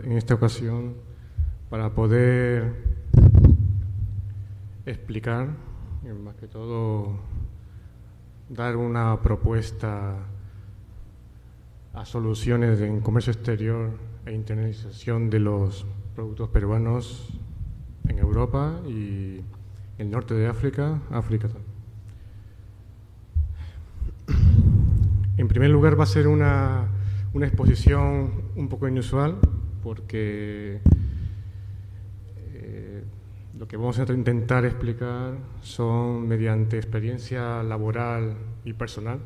En esta ocasión, para poder explicar, y más que todo, dar una propuesta a soluciones en comercio exterior e internacionalización de los productos peruanos en Europa y el norte de África, África también. En primer lugar, va a ser una exposición un poco inusual, porque lo que vamos a intentar explicar son mediante experiencia laboral y personal,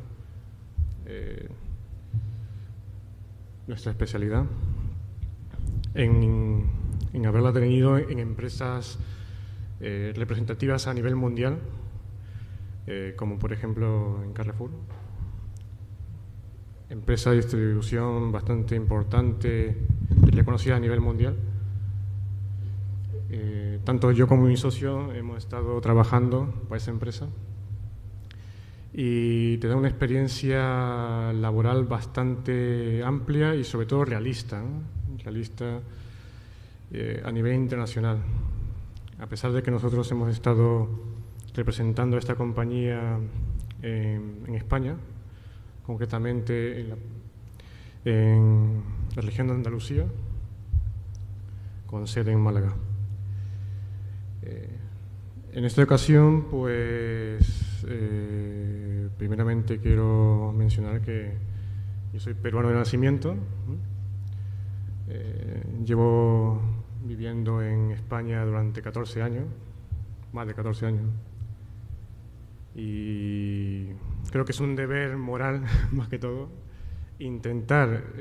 nuestra especialidad, en haberla tenido en empresas representativas a nivel mundial, como por ejemplo en Carrefour, empresa de distribución bastante importante y reconocida a nivel mundial. Tanto yo como mi socio hemos estado trabajando para esa empresa y te da una experiencia laboral bastante amplia y sobre todo realista, ¿no? Realista a nivel internacional. A pesar de que nosotros hemos estado representando a esta compañía en España, concretamente en la región de Andalucía, con sede en Málaga. En esta ocasión, pues, primeramente quiero mencionar que yo soy peruano de nacimiento. Llevo viviendo en España durante 14 años, más de 14 años. Y creo que es un deber moral, más que todo, intentar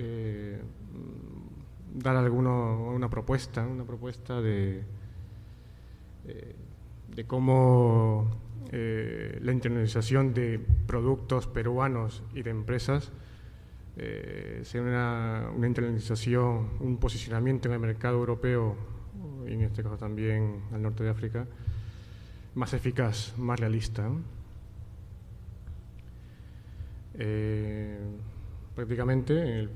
dar una propuesta de cómo la internalización de productos peruanos y de empresas sea una internalización, un posicionamiento en el mercado europeo, y en este caso también al norte de África, más eficaz, más realista. Prácticamente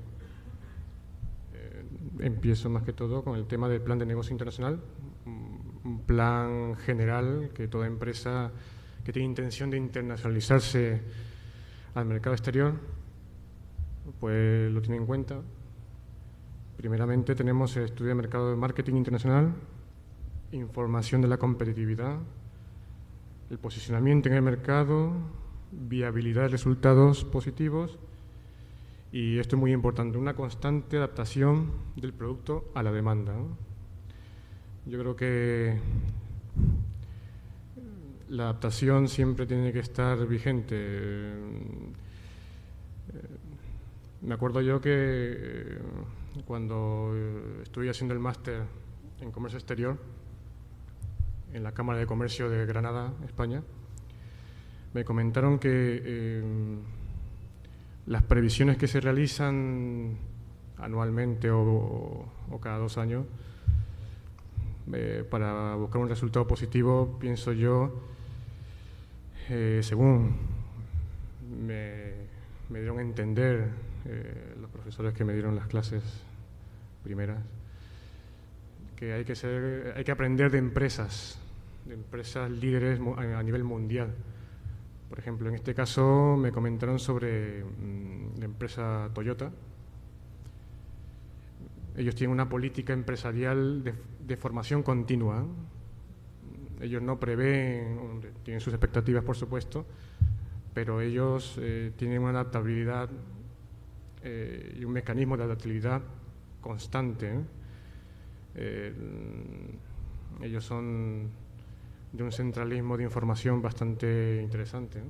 empiezo más que todo con el tema del plan de negocio internacional, un plan general que toda empresa que tiene intención de internacionalizarse al mercado exterior pues lo tiene en cuenta. Primeramente tenemos el estudio de mercado de marketing internacional, información de la competitividad, el posicionamiento en el mercado, viabilidad de resultados positivos y esto es muy importante, una constante adaptación del producto a la demanda, ¿no? Yo creo que la adaptación siempre tiene que estar vigente. Me acuerdo yo que cuando estuve haciendo el máster en comercio exterior en la Cámara de Comercio de Granada, España, me comentaron que las previsiones que se realizan anualmente o cada 2 años para buscar un resultado positivo, pienso yo, según me dieron a entender los profesores que me dieron las clases primeras, que hay que aprender de empresas líderes a nivel mundial. Por ejemplo, en este caso me comentaron sobre la empresa Toyota. Ellos tienen una política empresarial de formación continua. Ellos no prevén, tienen sus expectativas, por supuesto, pero ellos tienen una adaptabilidad y un mecanismo de adaptabilidad constante. Ellos son de un centralismo de información bastante interesante, ¿no?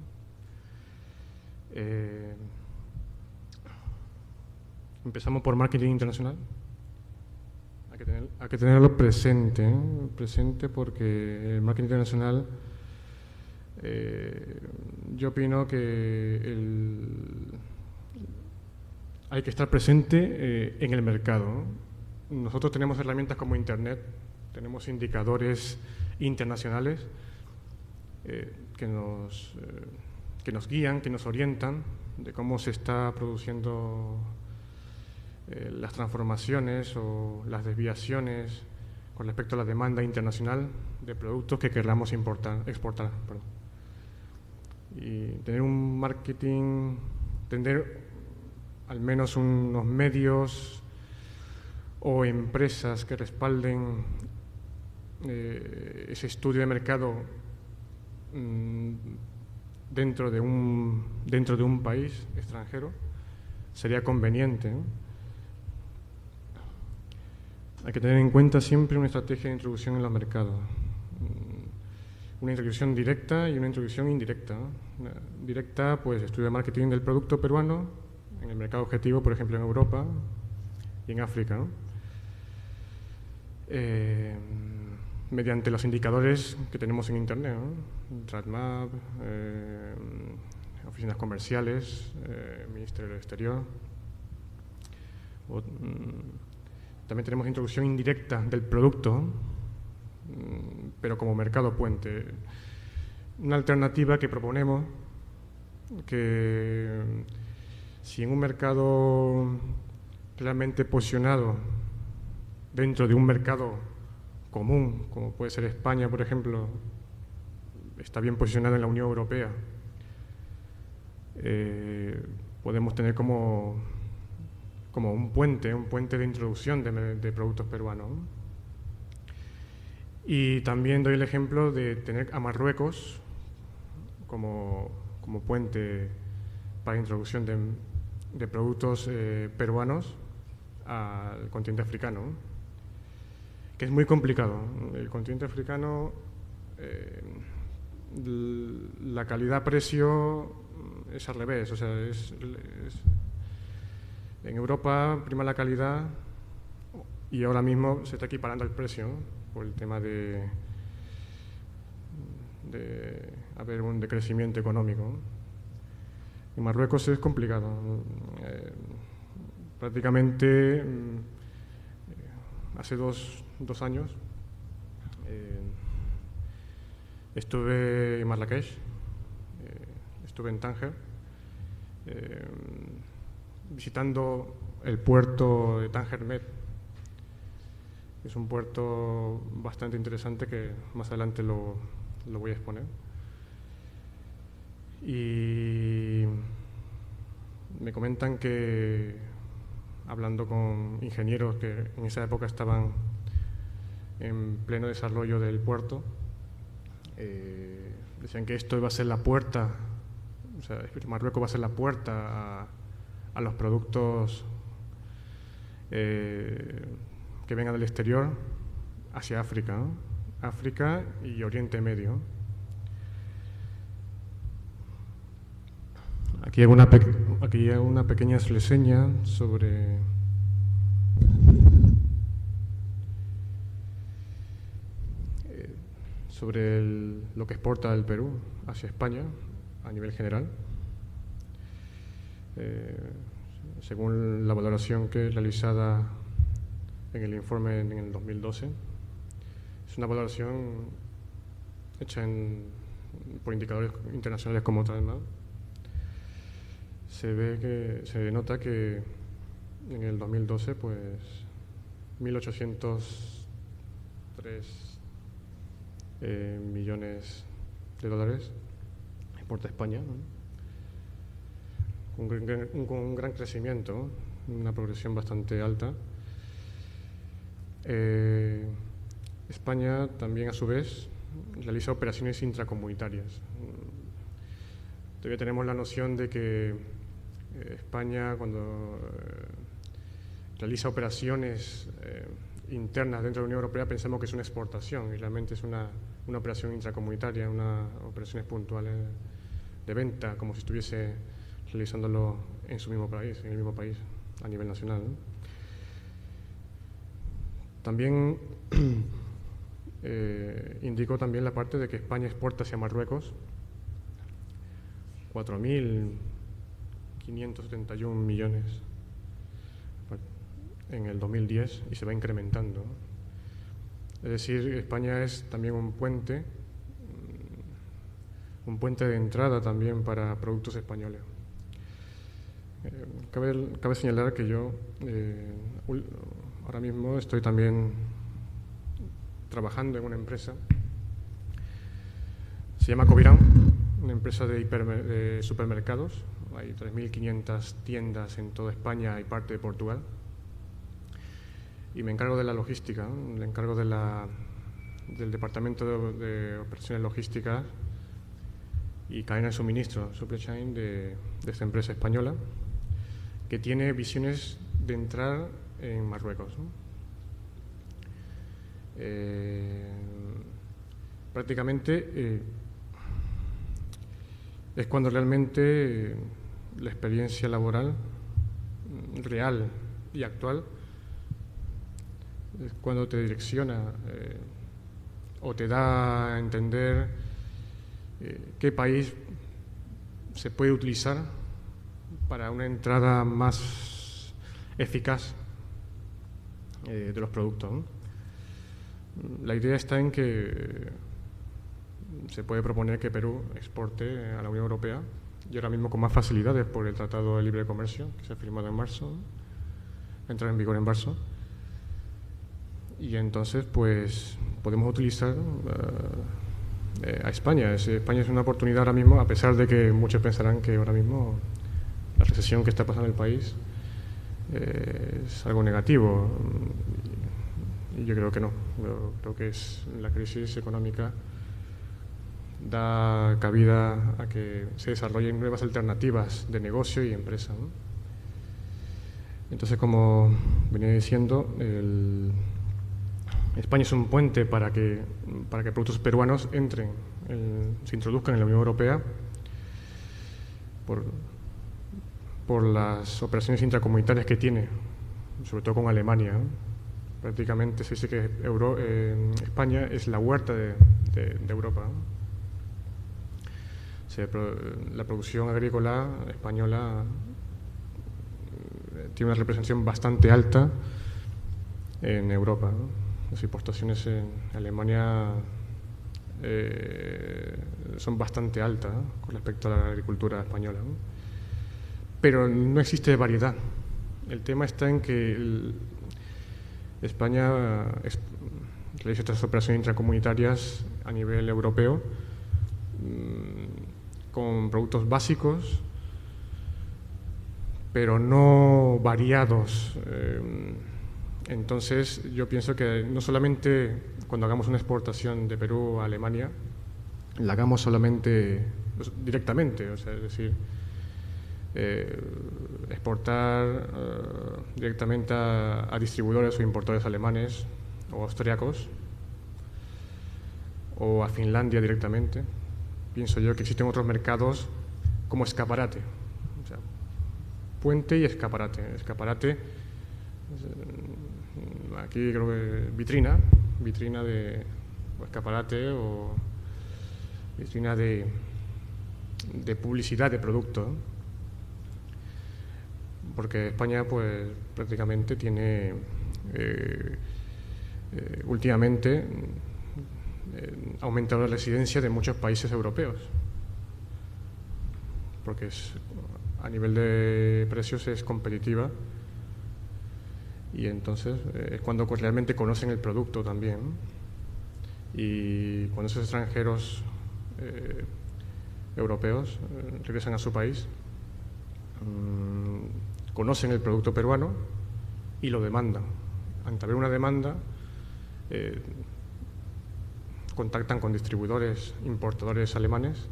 Empezamos por marketing internacional. Hay que tenerlo presente, ¿eh? Presente porque el marketing internacional, yo opino que hay que estar presente en el mercado, ¿no? Nosotros tenemos herramientas como Internet, tenemos indicadores internacionales que nos guían, que nos orientan de cómo se está produciendo las transformaciones o las desviaciones con respecto a la demanda internacional de productos que queramos exportar. Perdón. Y tener un marketing, tener al menos unos medios o empresas que respalden ese estudio de mercado dentro de un país extranjero sería conveniente, ¿no? Hay que tener en cuenta siempre una estrategia de introducción en los mercados. Una introducción directa y una introducción indirecta, ¿no? Directa, pues estudio de marketing del producto peruano en el mercado objetivo, por ejemplo, en Europa y en África, ¿no? Mediante los indicadores que tenemos en Internet, ¿no? TradeMap, oficinas comerciales, Ministerio del Exterior. También tenemos introducción indirecta del producto, pero como mercado puente. Una alternativa que proponemos, que si en un mercado realmente posicionado dentro de un mercado común, como puede ser España, por ejemplo, está bien posicionado en la Unión Europea, podemos tener como un puente de introducción de productos peruanos. Y también doy el ejemplo de tener a Marruecos como puente para introducción de productos peruanos al continente africano, que es muy complicado. El continente africano, la calidad-precio es al revés, o sea, en Europa prima la calidad y ahora mismo se está equiparando el precio, ¿no? Por el tema de haber un decrecimiento económico, ¿no? En Marruecos es complicado. Prácticamente hace dos años estuve en Marrakech, estuve en Tánger, visitando el puerto de Tánger Med. Es un puerto bastante interesante que más adelante lo voy a exponer. Y me comentan que, hablando con ingenieros que en esa época estaban en pleno desarrollo del puerto, decían que esto iba a ser la puerta, o sea, Marruecos va a ser la puerta a los productos que vengan del exterior hacia África, ¿no? África y Oriente Medio. Aquí hay una pequeña reseña sobre lo que exporta el Perú hacia España a nivel general. Según la valoración que es realizada en el informe en el 2012, es una valoración hecha por indicadores internacionales como TradeMap. Se nota que en el 2012, pues, 1.803 millones de dólares exporta España, ¿no? Con un gran crecimiento, ¿no? Una progresión bastante alta. España también, a su vez, realiza operaciones intracomunitarias. Todavía tenemos la noción de que España, cuando realiza operaciones internas dentro de la Unión Europea, pensamos que es una exportación y realmente es una operación intracomunitaria, unas operaciones puntuales de venta, como si estuviese realizándolo en el mismo país, a nivel nacional, ¿no? También indicó también la parte de que España exporta hacia Marruecos 4.571 millones en el 2010 y se va incrementando, ¿no? Es decir, España es también un puente de entrada también para productos españoles. Cabe señalar que yo ahora mismo estoy también trabajando en una empresa, se llama Covirán, una empresa de supermercados. Hay 3.500 tiendas en toda España y parte de Portugal. Y me encargo de la logística, ¿no? Me encargo del departamento de operaciones logísticas y cadena de suministro, supply chain, de esta empresa española, que tiene visiones de entrar en Marruecos, ¿no? Prácticamente es cuando realmente la experiencia laboral real y actual es cuando te direcciona o te da a entender qué país se puede utilizar para una entrada más eficaz de los productos, ¿no? La idea está en que se puede proponer que Perú exporte a la Unión Europea, y ahora mismo con más facilidades por el Tratado de Libre Comercio que se ha firmado en marzo, ¿no? Entra en vigor en marzo. Y entonces, pues, podemos utilizar a España. España es una oportunidad ahora mismo, a pesar de que muchos pensarán que ahora mismo la recesión que está pasando en el país es algo negativo. Y yo creo que no. Yo creo que la crisis económica da cabida a que se desarrollen nuevas alternativas de negocio y empresa, ¿no? Entonces, como venía diciendo, España es un puente para que productos peruanos se introduzcan en la Unión Europea por las operaciones intracomunitarias que tiene, sobre todo con Alemania, ¿no? Prácticamente se dice que España es la huerta de Europa, ¿no? La producción agrícola española tiene una representación bastante alta en Europa, ¿no? Las importaciones en Alemania son bastante altas, ¿no?, con respecto a la agricultura española, ¿no? Pero no existe variedad. El tema está en que España realiza estas operaciones intracomunitarias a nivel europeo con productos básicos, pero no variados. Entonces, yo pienso que no solamente cuando hagamos una exportación de Perú a Alemania, la hagamos solamente directamente, o sea, es decir, exportar directamente a distribuidores o importadores alemanes o austriacos, o a Finlandia directamente. Pienso yo que existen otros mercados como escaparate, o sea, puente y escaparate. Escaparate, aquí creo que vitrina o escaparate o vitrina de publicidad de producto, ¿no? Porque España, pues, prácticamente tiene últimamente aumentado la residencia de muchos países europeos, porque a nivel de precios es competitiva, y entonces es cuando realmente conocen el producto también, ¿no? Y cuando esos extranjeros europeos regresan a su país, conocen el producto peruano y lo demandan. Ante haber una demanda, contactan con distribuidores, importadores alemanes,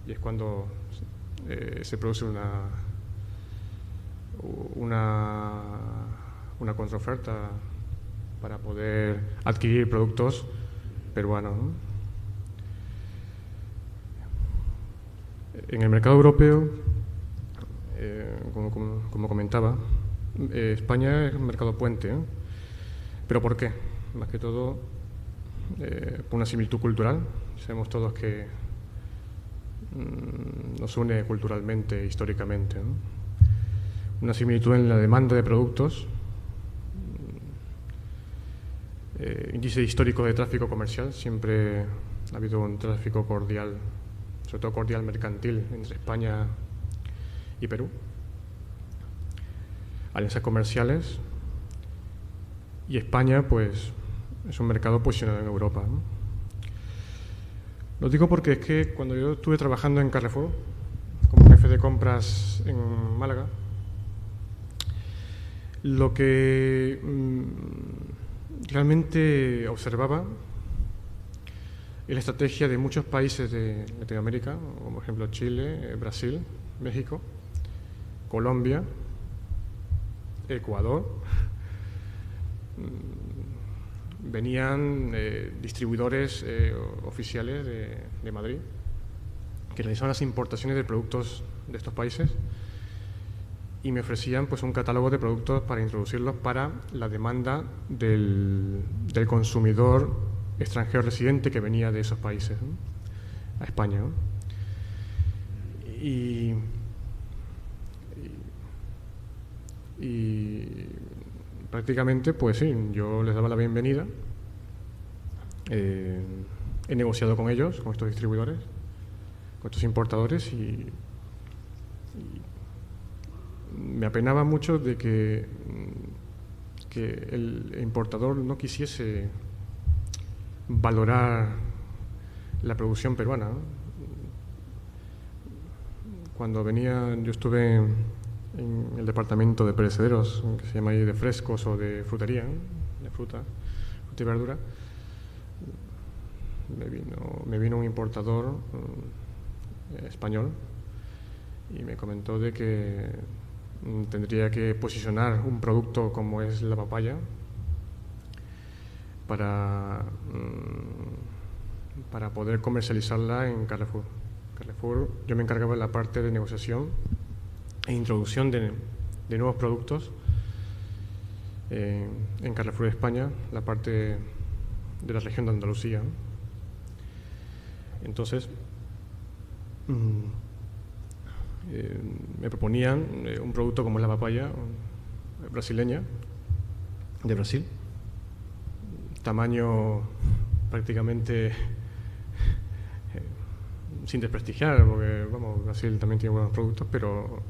y es cuando se produce una contraoferta para poder adquirir productos peruanos, ¿no? En el mercado europeo, como comentaba, España es un mercado puente, ¿eh? ¿Pero por qué? Más que todo, por una similitud cultural. Sabemos todos que nos une culturalmente, históricamente, ¿no? Una similitud en la demanda de productos, índice histórico de tráfico comercial. Siempre ha habido un tráfico cordial, sobre todo cordial mercantil, entre España y Perú. alianzas comerciales, y España pues es un mercado posicionado en Europa, ¿no? Lo digo porque es que cuando yo estuve trabajando en Carrefour como jefe de compras en Málaga, lo que realmente observaba es la estrategia de muchos países de Latinoamérica, como por ejemplo Chile, Brasil, México, Colombia, Ecuador. Venían distribuidores oficiales de Madrid que realizaban las importaciones de productos de estos países y me ofrecían pues un catálogo de productos para introducirlos para la demanda del consumidor extranjero residente que venía de esos países, ¿no?, a España, ¿no? Y prácticamente, pues sí, yo les daba la bienvenida. He negociado con ellos, con estos distribuidores, con estos importadores, y me apenaba mucho de que el importador no quisiese valorar la producción peruana, ¿no? Cuando venía, yo estuve en el departamento de perecederos, que se llama ahí de frescos o de frutería, ¿no?, de fruta y verdura. Me vino un importador español y me comentó de que tendría que posicionar un producto como es la papaya para poder comercializarla en Carrefour. Yo me encargaba de la parte de negociación e introducción de nuevos productos en Carrefour España, la parte de la región de Andalucía. Entonces, me proponían un producto como la papaya brasileña, de Brasil, tamaño prácticamente sin desprestigiar, porque vamos, Brasil también tiene buenos productos, pero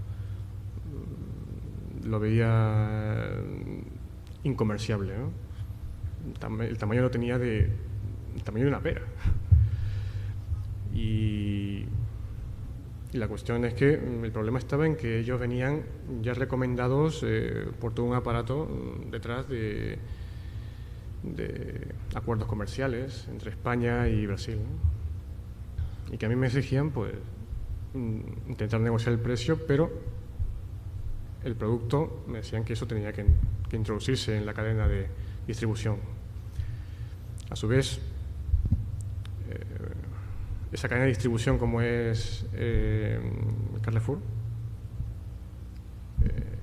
lo veía incomerciable, ¿no? El tamaño lo tenía el tamaño de una pera. Y la cuestión es que el problema estaba en que ellos venían ya recomendados por todo un aparato detrás de acuerdos comerciales entre España y Brasil, ¿no? Y que a mí me exigían pues intentar negociar el precio, pero el producto, me decían que eso tenía que introducirse en la cadena de distribución. A su vez, esa cadena de distribución como es Carrefour,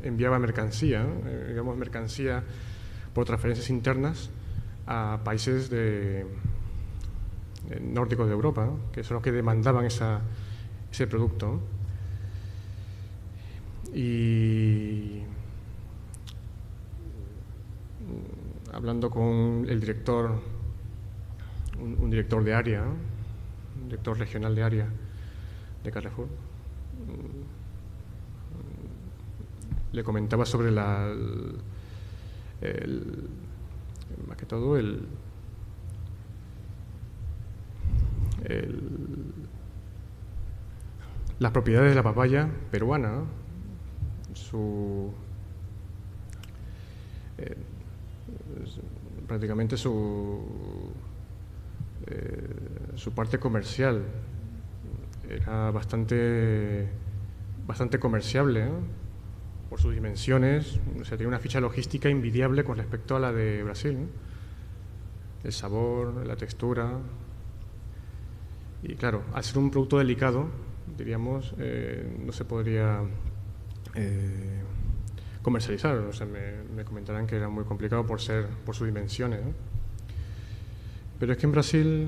enviaba mercancía, digamos mercancía por transferencias internas a países nórdicos de Europa, ¿no?, que son los que demandaban ese producto, ¿no? Y hablando con el director, un director de área, ¿no?, un director regional de área de Carrefour, le comentaba sobre más que todo las propiedades de la papaya peruana, ¿no?, prácticamente su parte comercial era bastante comerciable, ¿no?, por sus dimensiones. O sea, tenía una ficha logística envidiable con respecto a la de Brasil, ¿no?, el sabor, la textura. Y claro, al ser un producto delicado, diríamos, no se podría comercializar. O sea, me comentarán que era muy complicado por sus dimensiones, ¿no? Pero es que en Brasil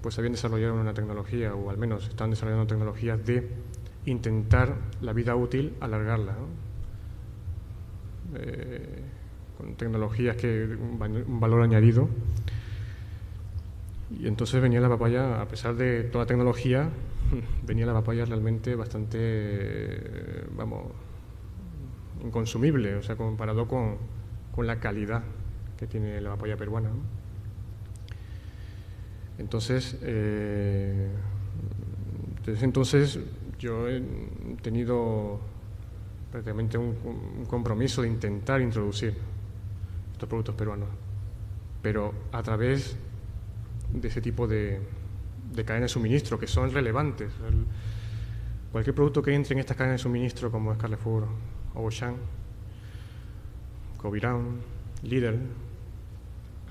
pues habían desarrollado una tecnología, o al menos están desarrollando tecnologías de intentar la vida útil, alargarla, ¿no?, con tecnologías que un valor añadido. Y entonces venía la papaya, a pesar de toda la tecnología, venía la papaya realmente bastante, inconsumible, o sea, comparado con la calidad que tiene la papaya peruana, ¿no? Entonces, desde entonces yo he tenido prácticamente un compromiso de intentar introducir estos productos peruanos, pero a través de ese tipo de cadenas de suministro que son relevantes. Cualquier producto que entre en estas cadenas de suministro, como es Carrefour, Auchan, Covirán, Lidl,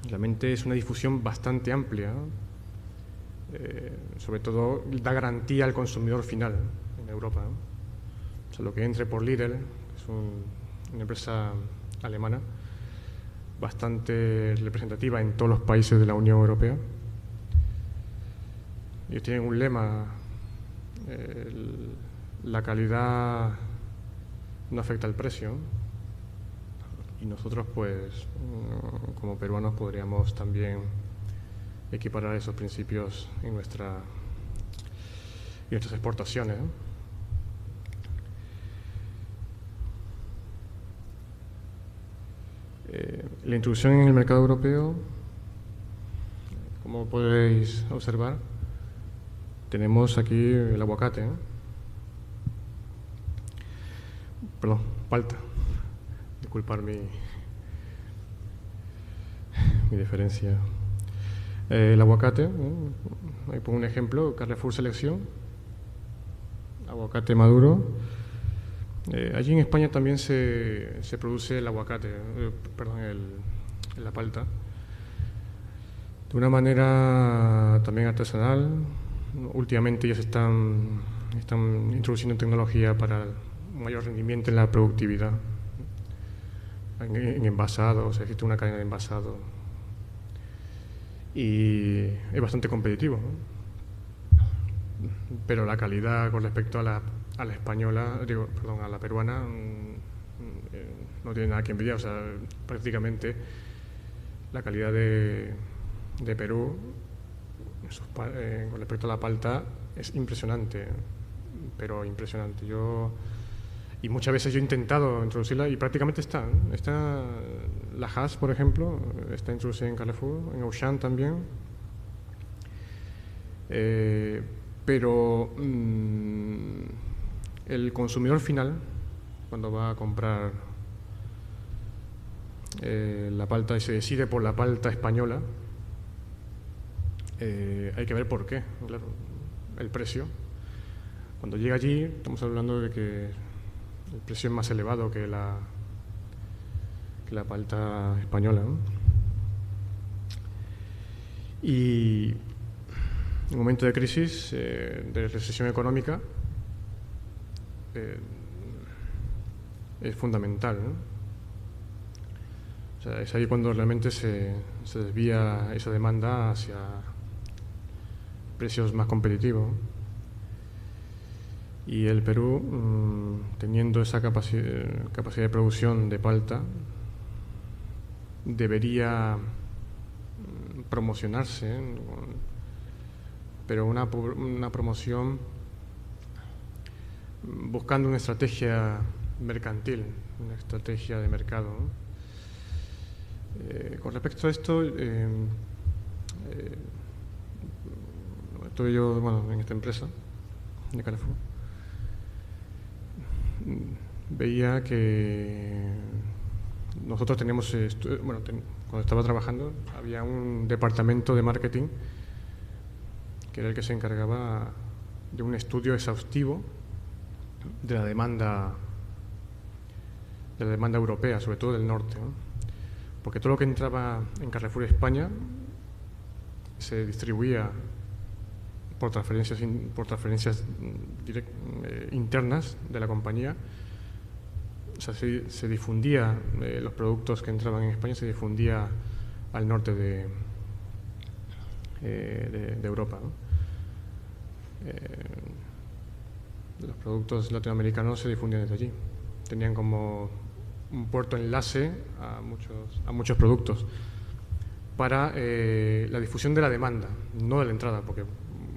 realmente es una difusión bastante amplia, ¿no? Sobre todo da garantía al consumidor final en Europa, ¿no? O sea, lo que entre por Lidl, que es una empresa alemana bastante representativa en todos los países de la Unión Europea. Ellos tienen un lema: la calidad no afecta al precio, y nosotros, pues, como peruanos, podríamos también equiparar esos principios en nuestras exportaciones, ¿no? La introducción en el mercado europeo, como podéis observar, tenemos aquí el aguacate, ¿no? Perdón, palta. Disculpar mi diferencia. El aguacate, ¿no? Ahí pongo un ejemplo: Carrefour Selección, aguacate maduro. Allí en España también se produce el aguacate, la palta, de una manera también artesanal. Últimamente ya se están introduciendo tecnología para un mayor rendimiento en la productividad, en envasados. Existe una cadena de envasado y es bastante competitivo, ¿no? Pero la calidad con respecto a la española, a la peruana, no tiene nada que envidiar. O sea, prácticamente la calidad de Perú con respecto a la palta es impresionante, pero impresionante. Y muchas veces yo he intentado introducirla y prácticamente está la Hass, por ejemplo, está introducida en Carrefour, en Auchan también. Pero el consumidor final, cuando va a comprar la palta y se decide por la palta española, hay que ver por qué. Claro, el precio. Cuando llega allí, estamos hablando de que el precio es más elevado que la palta española, ¿no? Y en un momento de crisis, de recesión económica, es fundamental, ¿no? O sea, es ahí cuando realmente se desvía esa demanda hacia precios más competitivos. Y el Perú, teniendo esa capacidad de producción de palta, debería promocionarse, pero una promoción buscando una estrategia mercantil, una estrategia de mercado, ¿no? Con respecto a esto, estoy yo, en esta empresa de Carrefour, veía que nosotros teníamos, cuando estaba trabajando, había un departamento de marketing que era el que se encargaba de un estudio exhaustivo de la demanda europea, sobre todo del norte, ¿no? Porque todo lo que entraba en Carrefour España se distribuía por transferencias internas de la compañía. O sea, se difundía, los productos que entraban en España se difundía al norte de Europa, ¿no? Los productos latinoamericanos se difundían desde allí. Tenían como un puerto enlace a muchos productos para la difusión de la demanda, no de la entrada, porque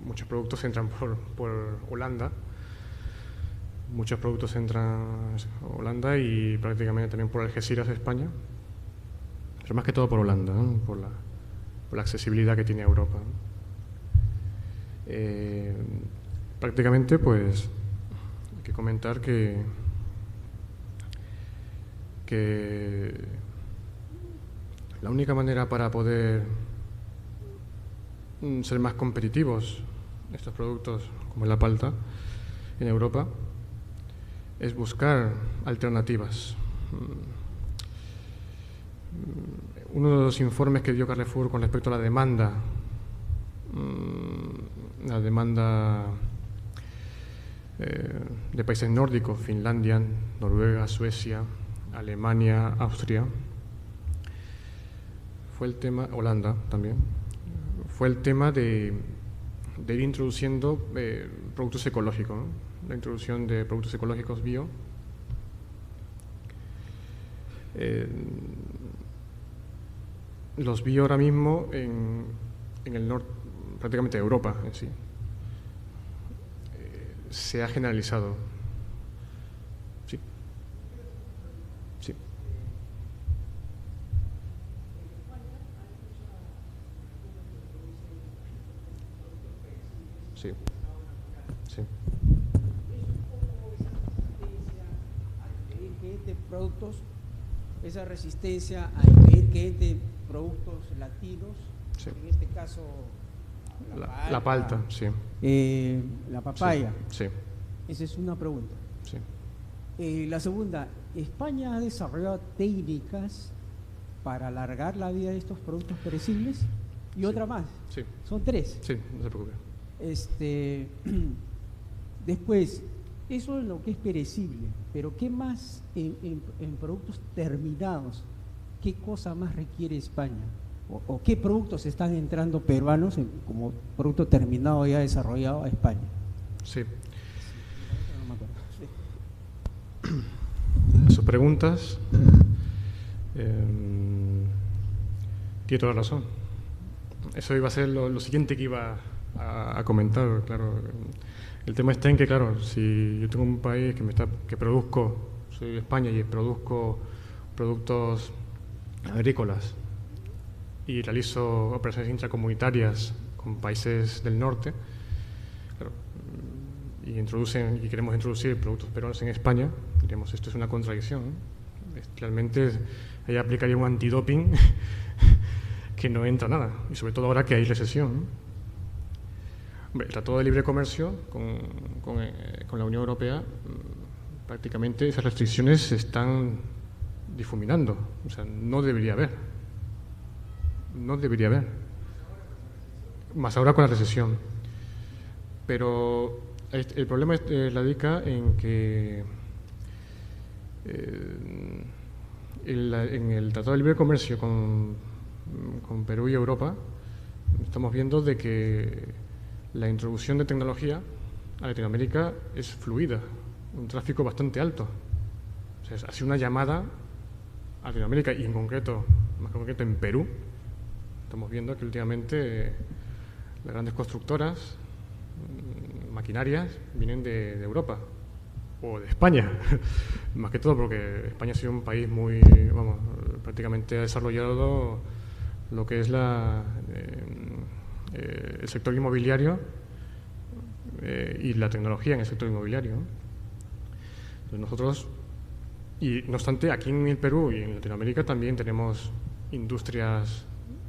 muchos productos entran por Holanda muchos productos entran a Holanda y prácticamente también por Algeciras, España, pero más que todo por Holanda, ¿no? por la accesibilidad que tiene a Europa. Prácticamente, pues, hay que comentar que la única manera para poder ser más competitivos estos productos como la palta en Europa es buscar alternativas. Uno de los informes que dio Carrefour con respecto a la demanda de países nórdicos, Finlandia, Noruega, Suecia, Alemania, Austria, fue el tema, Holanda también, fue el tema de ir introduciendo productos ecológicos, ¿no? La introducción de productos ecológicos bio. Los bio ahora mismo en el norte, prácticamente Europa en sí, se ha generalizado. Sí. Sí. Sí. Sí. Productos, esa resistencia a impedir que entre productos latinos, Sí. en este caso La palta, sí. La papaya. Sí. Esa es una pregunta. Sí. La segunda, ¿España ha desarrollado técnicas para alargar la vida de estos productos perecibles? Y Sí. otra más. Sí. Son tres. Sí, no se preocupe. Después, eso es lo que es perecible, pero ¿qué más en productos terminados? ¿Qué cosa más requiere España? ¿O qué productos están entrando peruanos como producto terminado ya desarrollado a España? Sí. No me acuerdo. Sí. Sus preguntas tiene toda la razón. Eso iba a ser lo siguiente que iba a comentar, claro. El tema está en que, claro, si yo tengo un país que produzco, soy de España y produzco productos agrícolas y realizo operaciones intracomunitarias con países del norte, claro, y queremos introducir productos peruanos en España, diremos, esto es una contradicción, ¿no? Realmente ahí aplicaría un antidoping que no entra nada, y sobre todo ahora que hay recesión, ¿no? Hombre, el Tratado de Libre Comercio con la Unión Europea, prácticamente esas restricciones se están difuminando. O sea, no debería haber. No debería haber. Más ahora con la recesión. Pero el problema radica en que en el Tratado de Libre Comercio con Perú y Europa estamos viendo de que la introducción de tecnología a Latinoamérica es fluida, un tráfico bastante alto. O sea, ha sido una llamada a Latinoamérica y más concreto en Perú. Estamos viendo que últimamente las grandes constructoras, maquinarias, vienen de Europa o de España, más que todo porque España ha sido un país prácticamente ha desarrollado lo que es el sector inmobiliario y la tecnología en el sector inmobiliario. Entonces nosotros, y no obstante, aquí en el Perú y en Latinoamérica también tenemos industrias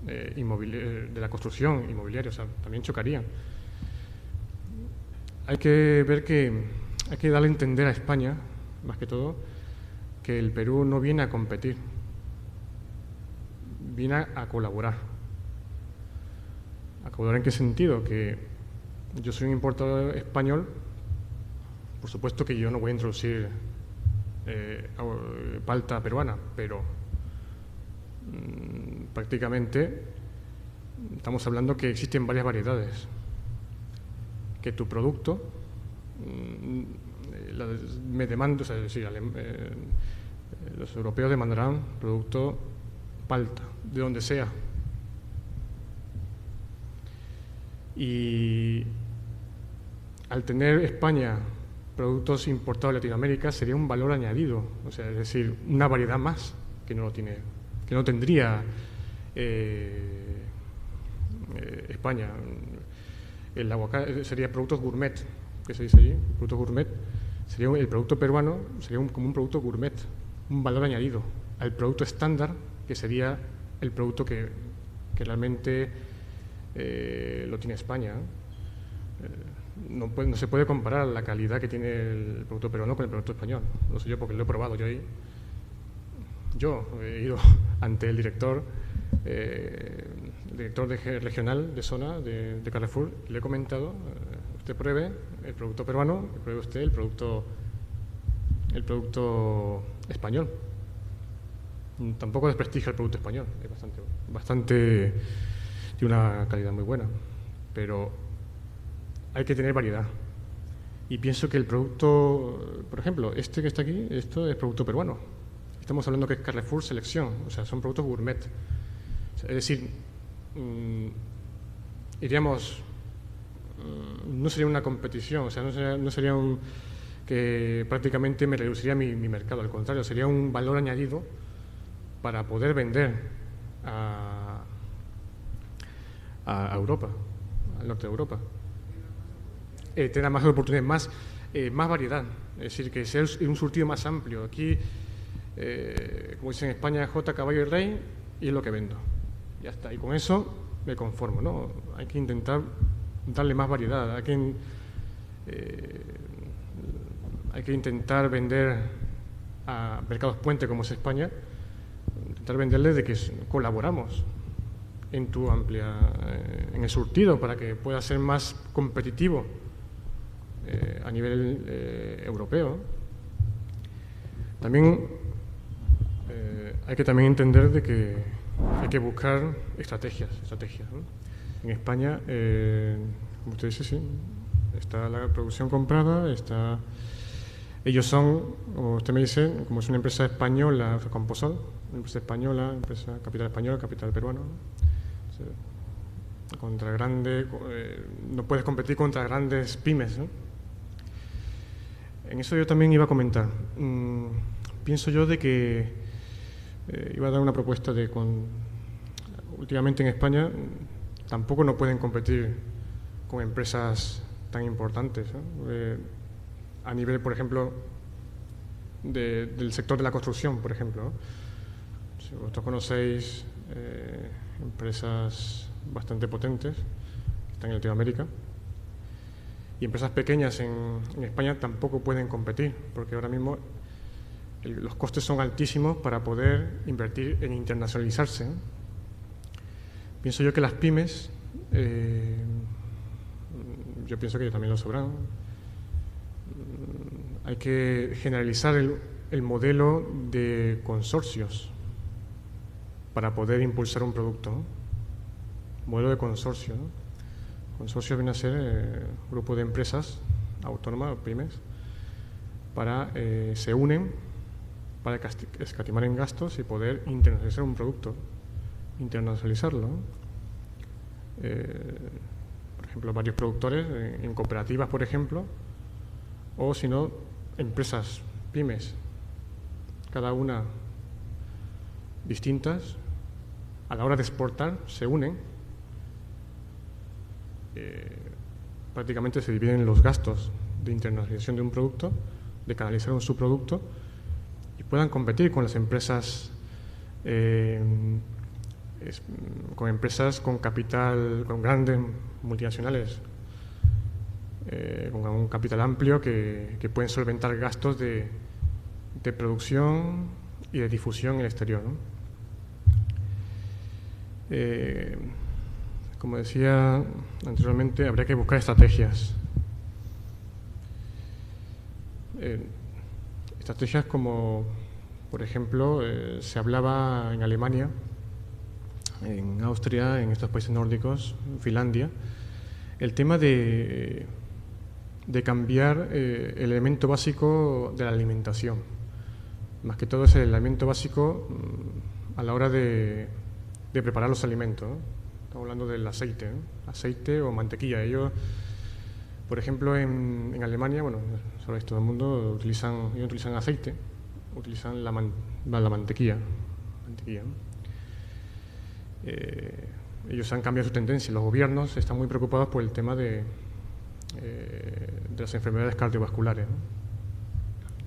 de la construcción inmobiliaria, o sea, también chocarían. Hay que ver hay que darle a entender a España, más que todo, que el Perú no viene a competir, viene a colaborar. ¿A colaborar en qué sentido? Que yo soy un importador español, por supuesto que yo no voy a introducir palta peruana, pero prácticamente estamos hablando que existen varias variedades, que tu producto me demanda, o sea, es decir, los europeos demandarán producto palta, de donde sea. Y al tener España productos importados de Latinoamérica sería un valor añadido, o sea, es decir, una variedad más que no lo tiene, que no tendría España. El aguacate sería productos gourmet, que se dice allí, productos gourmet. Sería el producto peruano sería como un producto gourmet, un valor añadido al producto estándar, que sería el producto que realmente lo tiene España. No se puede comparar la calidad que tiene el producto peruano con el producto español. No sé yo, porque lo he probado yo ahí. Yo he ido ante el director regional de zona de Carrefour, le he comentado, usted pruebe el producto peruano, pruebe usted el producto español. Tampoco desprestigia el producto español, es bastante tiene una calidad muy buena, pero hay que tener variedad. Y pienso que el producto, por ejemplo, este que está aquí, esto es producto peruano. Estamos hablando que es Carrefour Selección, o sea, son productos gourmet. Es decir, no sería una competición, o sea, no sería que prácticamente me reduciría mi mercado, al contrario, sería un valor añadido para poder vender a Europa, al norte de Europa. Tener más oportunidades, más variedad, es decir, que sea un surtido más amplio. Aquí, como dicen en España, J, caballo y rey, y es lo que vendo. Ya está, y con eso me conformo, ¿no? Hay que intentar darle más variedad, hay que intentar vender a mercados puente como es España, intentar venderles de que colaboramos en en el surtido para que pueda ser más competitivo a nivel europeo. También hay que también entender de que hay que buscar estrategias, ¿no? En España, como usted dice, sí, está la producción comprada, ellos son, como usted me dice, como es una empresa española, Composol, una empresa española, capital español, capital peruano, no puedes competir contra grandes pymes, ¿no? En eso yo también iba a comentar. Pienso yo de que iba a dar una propuesta últimamente en España tampoco no pueden competir con empresas tan importantes, ¿no? A nivel, por ejemplo, del sector de la construcción, por ejemplo, ¿no? Si vosotros conocéis empresas bastante potentes que están en Latinoamérica, y empresas pequeñas en España tampoco pueden competir, porque ahora mismo los costes son altísimos para poder invertir en internacionalizarse, ¿no? Pienso yo que las pymes, yo pienso que también lo sabrán, hay que generalizar el modelo de consorcios para poder impulsar un producto, ¿no? Modelo de consorcio, ¿no? Consorcio viene a ser un grupo de empresas autónomas, pymes, se unen para escatimar en gastos y poder internacionalizar un producto, internacionalizarlo, ¿no? Por ejemplo, varios productores en cooperativas, por ejemplo, o si no, empresas, pymes, cada una distintas, a la hora de exportar se unen, prácticamente se dividen los gastos de internacionalización de un producto, de canalizar un subproducto, y puedan competir con las empresas, con capital, con grandes multinacionales, con un capital amplio que pueden solventar gastos de producción y de difusión en el exterior, ¿no? Como decía anteriormente, habría que buscar estrategias. Estrategias como, por ejemplo, se hablaba en Alemania, en Austria, en estos países nórdicos, en Finlandia, el tema de cambiar el elemento básico de la alimentación. Más que todo es el elemento básico a la hora de preparar los alimentos, ¿no? Estamos hablando del aceite, ¿no? Aceite o mantequilla. Ellos Por ejemplo, en Alemania, bueno, sabéis todo el mundo, ellos no utilizan aceite, utilizan la mantequilla. ¿No? Ellos han cambiado su tendencia. Los gobiernos están muy preocupados por el tema de las enfermedades cardiovasculares, ¿no?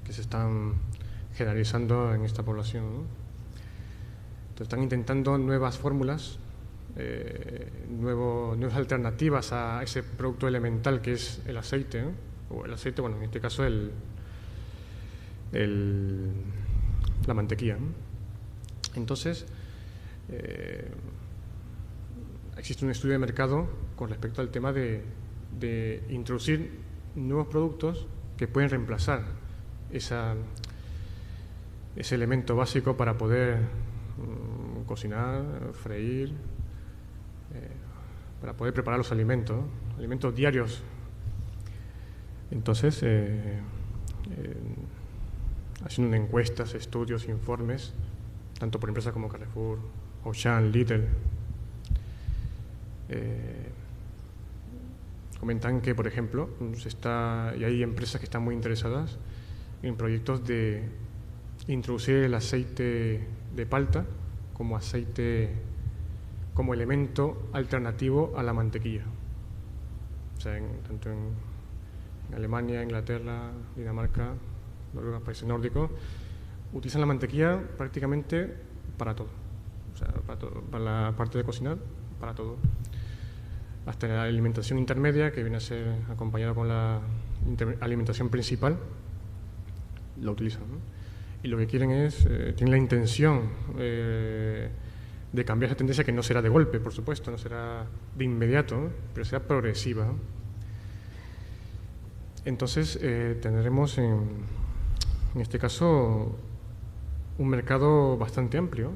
Que se están generalizando en esta población, ¿no? Entonces están intentando nuevas fórmulas, nuevas alternativas a ese producto elemental que es el aceite, ¿no? O el aceite, bueno, en este caso la mantequilla, ¿no? Entonces, existe un estudio de mercado con respecto al tema de introducir nuevos productos que pueden reemplazar ese elemento básico para poder cocinar, freír, para poder preparar los alimentos, ¿no? Alimentos diarios. Entonces, haciendo encuestas, estudios, informes, tanto por empresas como Carrefour, Auchan, Lidl, comentan que, por ejemplo, y hay empresas que están muy interesadas en proyectos de introducir el aceite de palta como elemento alternativo a la mantequilla. O sea, tanto en Alemania, Inglaterra, Dinamarca, Noruega, países nórdicos, utilizan la mantequilla prácticamente para todo. O sea, para la parte de cocinar, para todo. Hasta la alimentación intermedia, que viene a ser acompañada con la alimentación principal, la utilizan, ¿no? Y lo que quieren tienen la intención de cambiar esa tendencia, que no será de golpe, por supuesto, no será de inmediato, ¿no? Pero será progresiva, ¿no? Entonces, tendremos en este caso un mercado bastante amplio.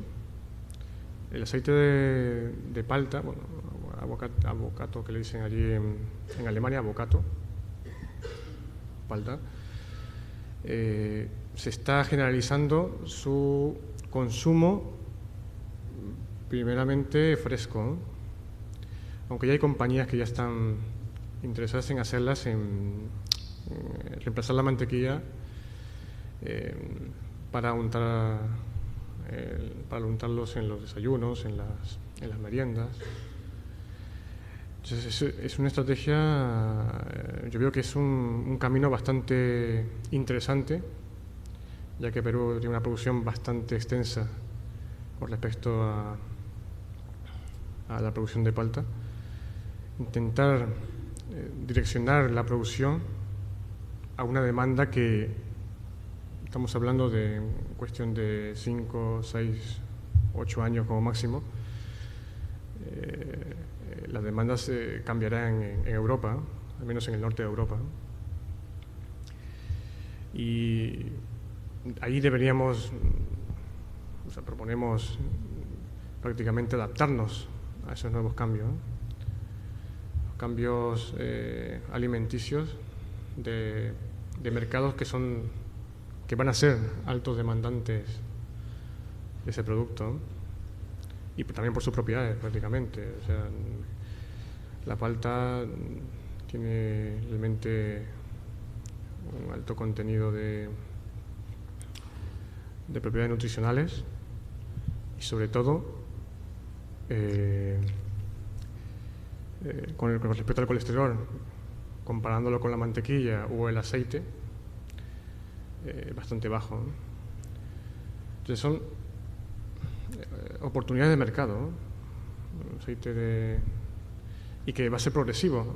El aceite de palta, bueno, avocato que le dicen allí en Alemania, avocato, palta, se está generalizando su consumo primeramente fresco, ¿no? Aunque ya hay compañías que ya están interesadas en hacerlas, en reemplazar la mantequilla para untarlos en los desayunos, en las meriendas. Entonces es una estrategia, yo veo que es un camino bastante interesante, ya que Perú tiene una producción bastante extensa con respecto a la producción de palta. Intentar direccionar la producción a una demanda que estamos hablando de cuestión de 5, 6, 8 años como máximo. Las demandas cambiarán en Europa, al menos en el norte de Europa. Y ahí deberíamos, proponemos prácticamente adaptarnos a esos nuevos cambios, ¿no? Cambios alimenticios de mercados que van a ser altos demandantes de ese producto, ¿no? Y también por sus propiedades prácticamente. O sea, la palta tiene realmente un alto contenido de propiedades nutricionales y sobre todo con respecto al colesterol, comparándolo con la mantequilla o el aceite, bastante bajo, ¿no? Entonces son oportunidades de mercado, ¿no? Aceite y que va a ser progresivo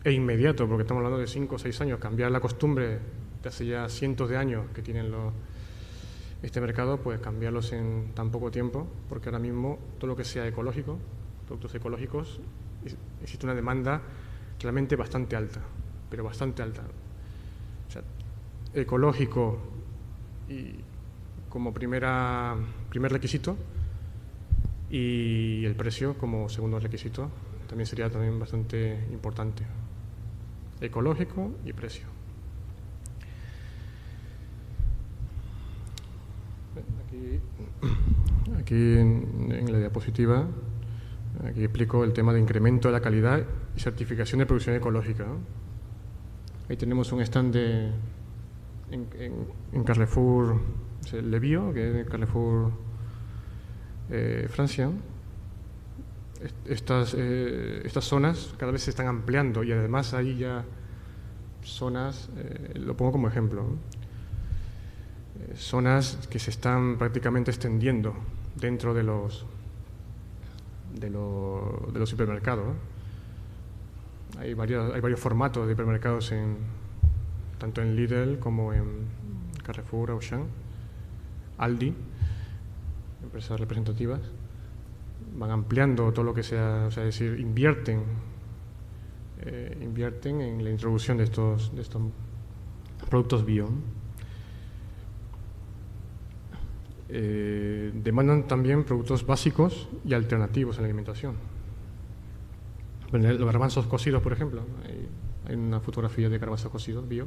e inmediato, porque estamos hablando de 5 o 6 años. Cambiar la costumbre de hace ya cientos de años que tienen este mercado, pues cambiarlos en tan poco tiempo, porque ahora mismo todo lo que sea ecológico, productos ecológicos, existe una demanda realmente bastante alta, pero bastante alta. O sea, ecológico y como primer requisito, y el precio como segundo requisito también sería bastante importante. Ecológico y precio. Aquí en la diapositiva Aquí explico el tema de incremento de la calidad y certificación de producción ecológica, ¿no? Ahí tenemos un stand en Carrefour Le Bio, que es Carrefour Francia. Estas zonas cada vez se están ampliando y además hay ya zonas, lo pongo como ejemplo, ¿no? Zonas que se están prácticamente extendiendo dentro de los supermercados, ¿no? Hay varios formatos de supermercados tanto en Lidl como en Carrefour, Auchan, Aldi, empresas representativas. Van ampliando todo lo que sea, o sea, es decir, invierten en la introducción de estos productos bio. Demandan también productos básicos y alternativos en la alimentación. Los garbanzos cocidos, por ejemplo, hay una fotografía de garbanzos cocidos bio,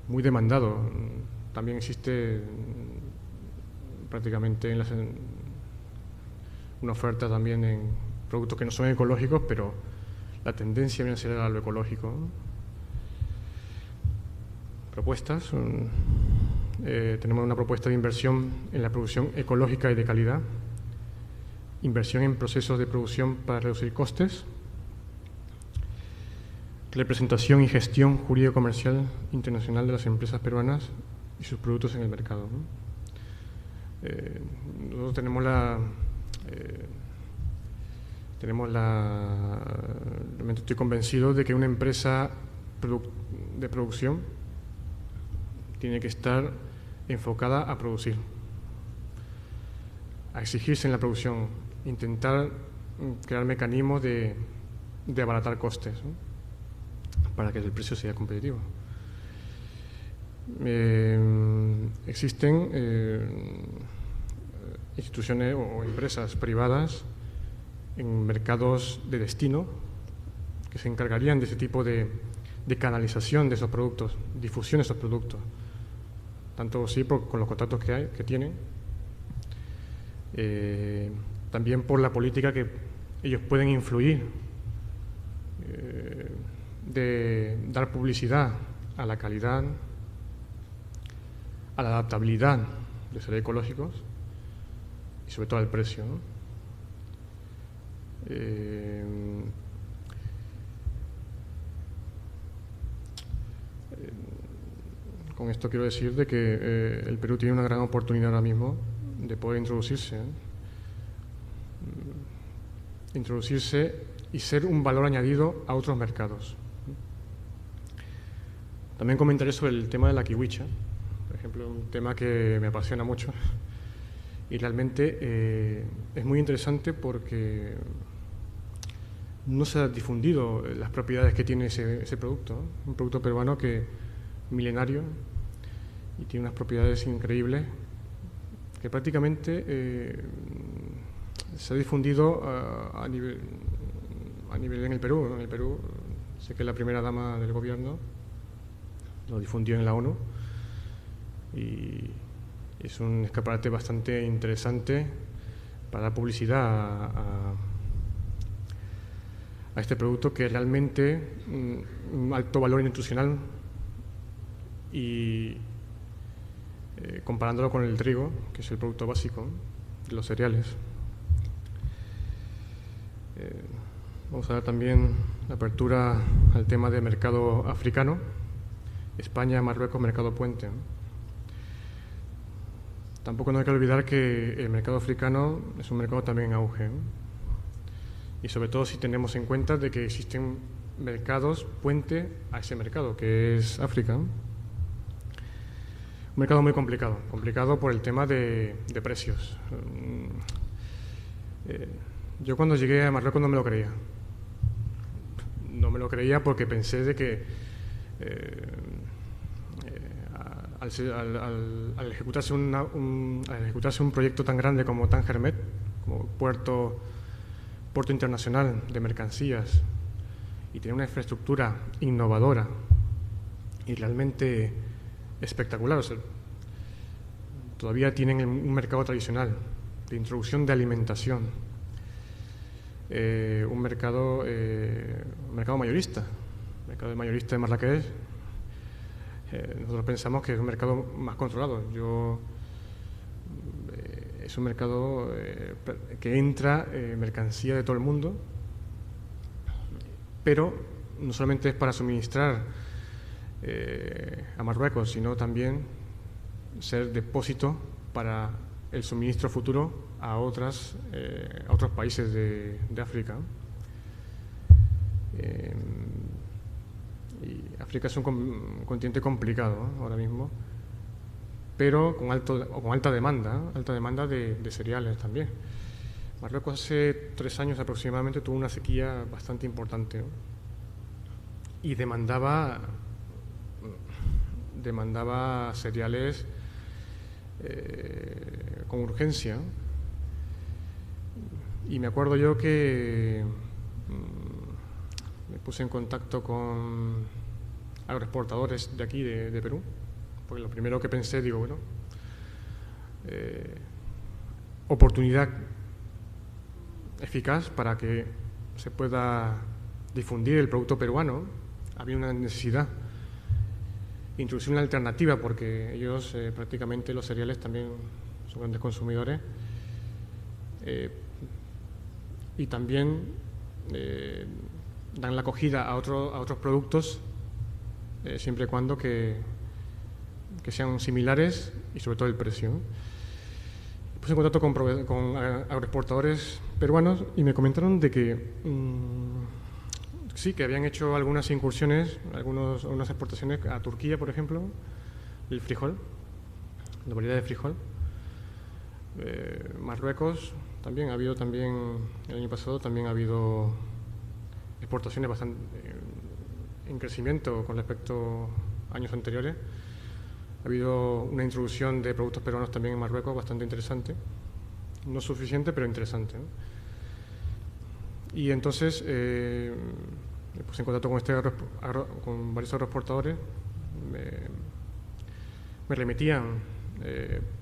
muy demandado. También existe prácticamente una oferta también en productos que no son ecológicos, pero la tendencia viene a ser a lo ecológico, ¿no? Propuestas. Tenemos una propuesta de inversión en la producción ecológica y de calidad, inversión en procesos de producción para reducir costes, representación y gestión jurídico-comercial internacional de las empresas peruanas y sus productos en el mercado, ¿no? Nosotros realmente estoy convencido de que una empresa de producción tiene que estar enfocada a producir, a exigirse en la producción, intentar crear mecanismos de abaratar costes, ¿no? Para que el precio sea competitivo. Existen instituciones o empresas privadas en mercados de destino que se encargarían de ese tipo de canalización de esos productos, difusión de esos productos, tanto sí con los contratos que tienen, también por la política que ellos pueden influir, de dar publicidad a la calidad, a la adaptabilidad de ser ecológicos y sobre todo al precio, ¿no? Con esto quiero decir de que el Perú tiene una gran oportunidad ahora mismo de poder introducirse y ser un valor añadido a otros mercados. También comentaré sobre el tema de la kiwicha, por ejemplo, un tema que me apasiona mucho y realmente es muy interesante porque no se ha difundido las propiedades que tiene ese producto, ¿no? Un producto peruano milenario y tiene unas propiedades increíbles que prácticamente se ha difundido a nivel en el Perú, ¿no? En el Perú sé que la primera dama del gobierno lo difundió en la ONU y es un escaparate bastante interesante para dar publicidad a este producto que es realmente un alto valor nutricional y comparándolo con el trigo, que es el producto básico de los cereales. Vamos a dar también la apertura al tema de mercado africano, España, Marruecos, mercado puente, ¿no? Tampoco no hay que olvidar que el mercado africano es un mercado también en auge, ¿no? Y sobre todo si tenemos en cuenta de que existen mercados puente a ese mercado, que es África, ¿no? Un mercado muy complicado por el tema de precios. Yo cuando llegué a Marruecos no me lo creía. No me lo creía porque pensé de que al ejecutarse un proyecto tan grande como Tangermet, como puerto internacional de mercancías, y tener una infraestructura innovadora y realmente espectacular, o sea, todavía tienen un mercado tradicional de introducción de alimentación un mercado mayorista, el mercado de mayorista de Marrakech. Nosotros pensamos que es un mercado más controlado. Es un mercado que entra mercancía de todo el mundo, pero no solamente es para suministrar a Marruecos, sino también ser depósito para el suministro futuro a otros países de África. Y África es un continente complicado, ¿no?, ahora mismo, pero con alta demanda de cereales también. Marruecos hace 3 años aproximadamente tuvo una sequía bastante importante, ¿no?, y demandaba cereales con urgencia. Y me acuerdo yo que me puse en contacto con agroexportadores de aquí, de Perú, porque lo primero que pensé, digo, bueno, oportunidad eficaz para que se pueda difundir el producto peruano. Había una necesidad, introducir una alternativa, porque ellos prácticamente los cereales también son grandes consumidores, y también dan la acogida a otros productos, siempre y cuando que sean similares y sobre todo el precio. Me puse en contacto con agroexportadores peruanos y me comentaron de que sí, que habían hecho algunas incursiones, algunas exportaciones a Turquía, por ejemplo, el frijol, la variedad de frijol. Marruecos también ha habido, el año pasado también ha habido exportaciones bastante en crecimiento con respecto a años anteriores. Ha habido una introducción de productos peruanos también en Marruecos bastante interesante, no suficiente, pero interesante, ¿no? Y entonces me puse en contacto con varios agroexportadores, me remitían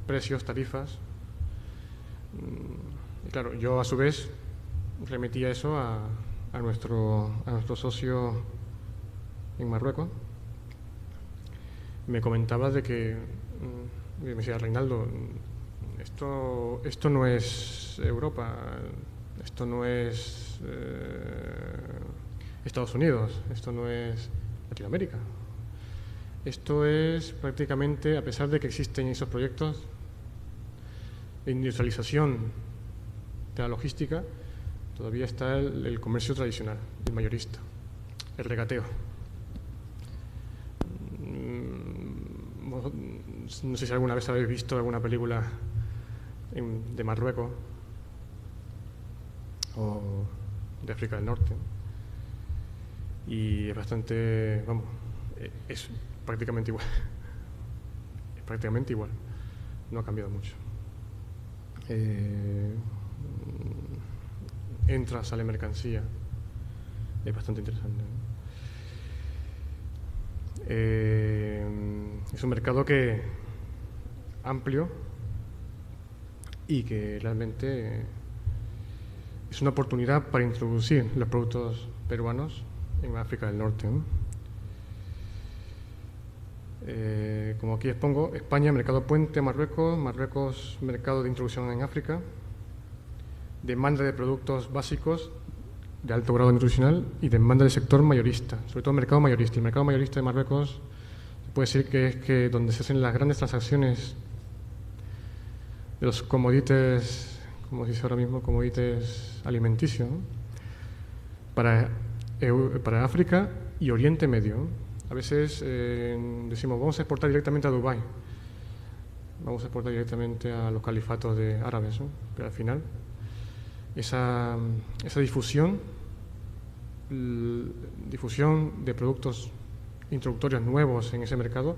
precios, tarifas, y claro, yo a su vez remitía eso a nuestro socio en Marruecos. Me comentaba de que, me decía, Reinaldo, esto no es Europa, esto no es Estados Unidos, esto no es Latinoamérica. Esto es prácticamente, a pesar de que existen esos proyectos de industrialización de la logística, todavía está el comercio tradicional, el mayorista, el regateo. No sé si alguna vez habéis visto alguna película de Marruecos o de África del Norte, y es bastante, vamos, es prácticamente igual. Es prácticamente igual, no ha cambiado mucho. Entra, sale mercancía, es bastante interesante, ¿no? Es un mercado amplio y que realmente es una oportunidad para introducir los productos peruanos en África del Norte, ¿no? Como aquí expongo, España, mercado puente, Marruecos, mercado de introducción en África, demanda de productos básicos de alto grado nutricional y demanda del sector mayorista, sobre todo el mercado mayorista. El mercado mayorista de Marruecos puede decir que es donde se hacen las grandes transacciones de los commodities, como se dice ahora mismo, commodities alimenticios, ¿no?, para África y Oriente Medio, ¿no? A veces decimos, vamos a exportar directamente a Dubái, vamos a exportar directamente a los califatos árabes, ¿no? Pero al final esa difusión de productos introductorios nuevos en ese mercado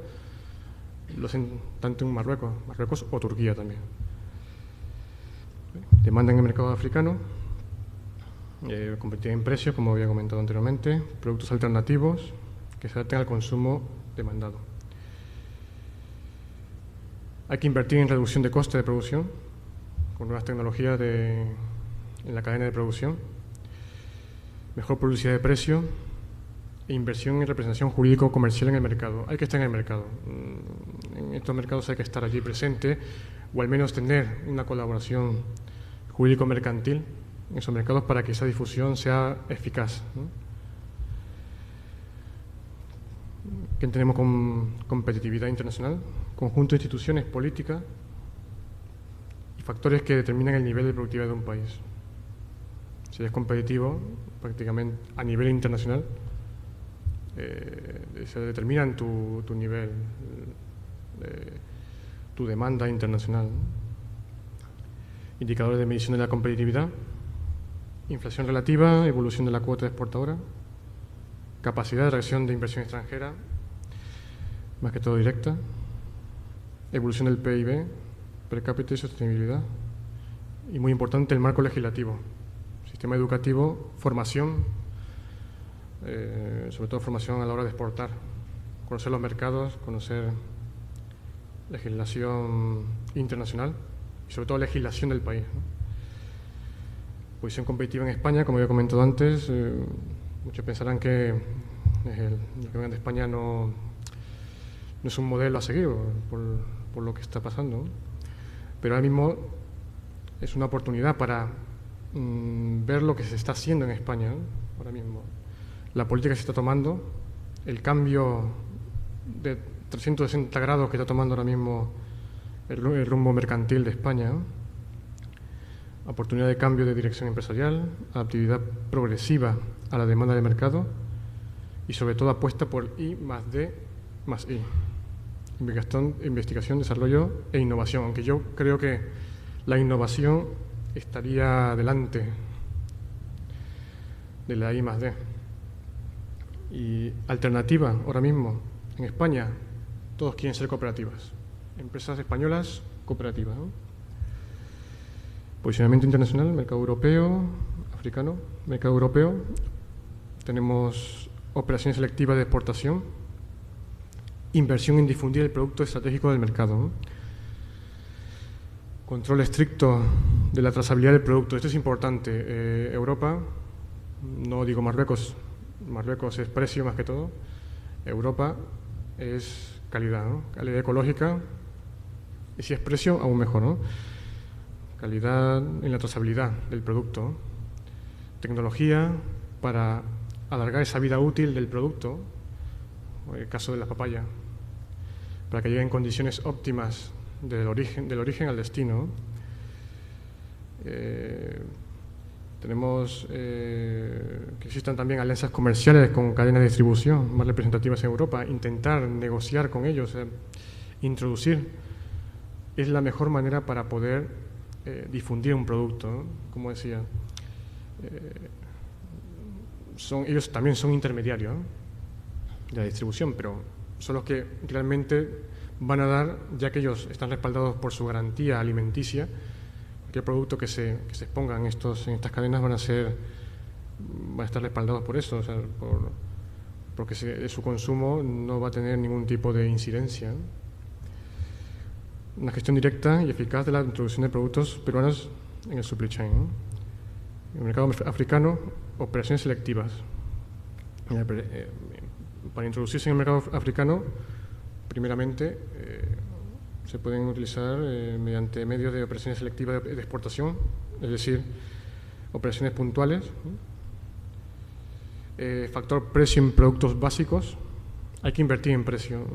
lo hacen tanto en Marruecos o Turquía también. Demanda en el mercado africano, competir en precios, como había comentado anteriormente, productos alternativos que se adapten al consumo demandado. Hay que invertir en reducción de coste de producción con nuevas tecnologías en la cadena de producción mejor publicidad de precio e inversión en representación jurídico-comercial en el mercado. Hay que estar en el mercado. En estos mercados hay que estar allí presente o al menos tener una colaboración jurídico-mercantil en esos mercados para que esa difusión sea eficaz, ¿no? ¿Qué entendemos con competitividad internacional? Conjunto de instituciones, políticas y factores que determinan el nivel de productividad de un país. Si es competitivo, prácticamente a nivel internacional, se determinan tu nivel, tu demanda internacional. Indicadores de medición de la competitividad, inflación relativa, evolución de la cuota exportadora, capacidad de reacción de inversión extranjera, más que todo directa, evolución del PIB, per cápita y sostenibilidad, y muy importante el marco legislativo, sistema educativo, formación, sobre todo formación a la hora de exportar, conocer los mercados, conocer legislación internacional y sobre todo legislación del país, ¿no? Posición competitiva en España, como había comentado antes, muchos pensarán que lo que venga de España no es un modelo a seguir por lo que está pasando, ¿no? Pero ahora mismo es una oportunidad para ver lo que se está haciendo en España, ¿no? Ahora mismo la política que se está tomando, el cambio de 360 grados que está tomando ahora mismo el rumbo mercantil de España, ¿no? Oportunidad de cambio de dirección empresarial, adaptabilidad progresiva a la demanda de mercado y sobre todo apuesta por I+D+I, investigación, desarrollo e innovación, aunque yo creo que la innovación estaría delante de la I+D. Y alternativa, ahora mismo, en España, todos quieren ser cooperativas. Empresas españolas, cooperativas, ¿no? Posicionamiento internacional, mercado europeo, africano, mercado europeo. Tenemos operaciones selectivas de exportación, inversión en difundir el producto estratégico del mercado, ¿no? Control estricto de la trazabilidad del producto. Esto es importante. Europa, no digo Marruecos, Marruecos es precio más que todo. Europa es calidad, ¿no? Calidad ecológica, y si es precio, aún mejor, ¿no? Calidad en la trazabilidad del producto, ¿no? Tecnología para alargar esa vida útil del producto, en el caso de la papaya, para que llegue en condiciones óptimas del origen al destino. Tenemos que existan también alianzas comerciales con cadenas de distribución más representativas en Europa, intentar negociar con ellos, introducir, es la mejor manera para poder difundir un producto, ¿no? Como decía, ellos también son intermediarios, ¿no?, de la distribución, pero son los que realmente van a dar, ya que ellos están respaldados por su garantía alimenticia. Cualquier producto que se exponga en estas cadenas van a estar respaldados por eso, o sea, porque su consumo no va a tener ningún tipo de incidencia, ¿no? Una gestión directa y eficaz de la introducción de productos peruanos en el supply chain, ¿no? En el mercado africano, operaciones selectivas. Para introducirse en el mercado africano, primeramente, se pueden utilizar mediante medios de operaciones selectivas de exportación, es decir, operaciones puntuales. Factor precio en productos básicos, hay que invertir en precio.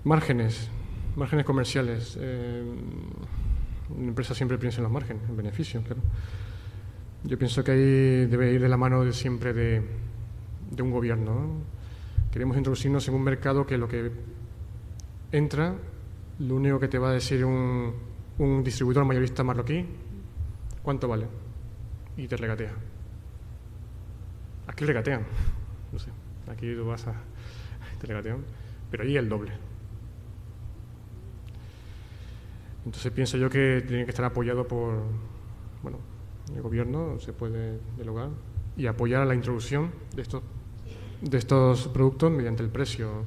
Márgenes comerciales. Una empresa siempre piensa en los márgenes, en beneficios, claro. Yo pienso que ahí debe ir de la mano siempre de un gobierno, ¿no? Queremos introducirnos en un mercado que lo que entra, lo único que te va a decir un distribuidor mayorista marroquí, ¿cuánto vale? Y te regatea. Aquí regatean, no sé, aquí tú vas te regatean, pero ahí el doble. Entonces pienso yo que tiene que estar apoyado por, bueno, el gobierno, se puede dialogar y apoyar a la introducción de estos productos mediante el precio,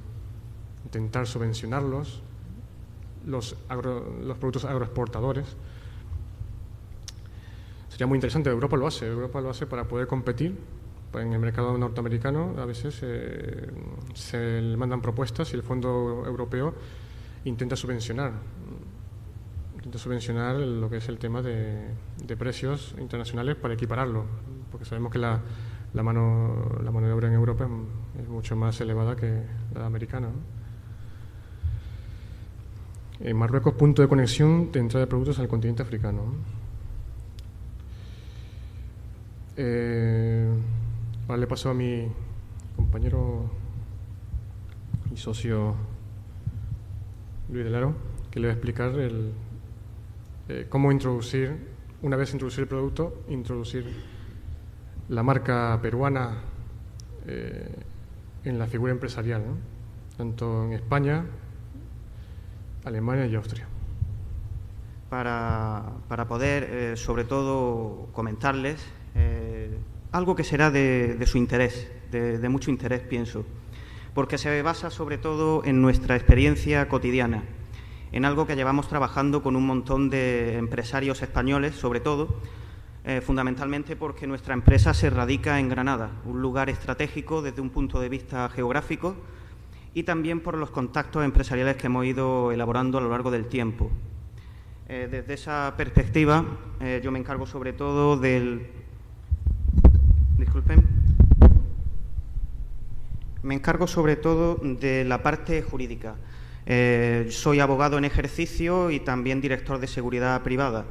intentar subvencionarlos, los productos agroexportadores. sería muy interesante. Europa lo hace para poder competir. En el mercado norteamericano a veces se le mandan propuestas y el Fondo Europeo intenta subvencionar lo que es el tema de precios internacionales para equipararlo, porque sabemos que la mano de obra en Europa es mucho más elevada que la americana, ¿no? En Marruecos, punto de conexión de entrada de productos al continente africano. Ahora le paso a mi compañero y socio Luis del Aro, que le va a explicar cómo introducir, una vez introducir el producto, introducir la marca peruana en la figura empresarial, ¿no? Tanto en España, Alemania y Austria. Para poder, sobre todo, comentarles algo que será de su interés, de mucho interés, pienso, porque se basa sobre todo en nuestra experiencia cotidiana, en algo que llevamos trabajando con un montón de empresarios españoles, sobre todo, fundamentalmente porque nuestra empresa se radica en Granada, un lugar estratégico desde un punto de vista geográfico, y también por los contactos empresariales que hemos ido elaborando a lo largo del tiempo. Desde esa perspectiva, yo me encargo sobre todo me encargo sobre todo de la parte jurídica. Soy abogado en ejercicio y también director de seguridad privada.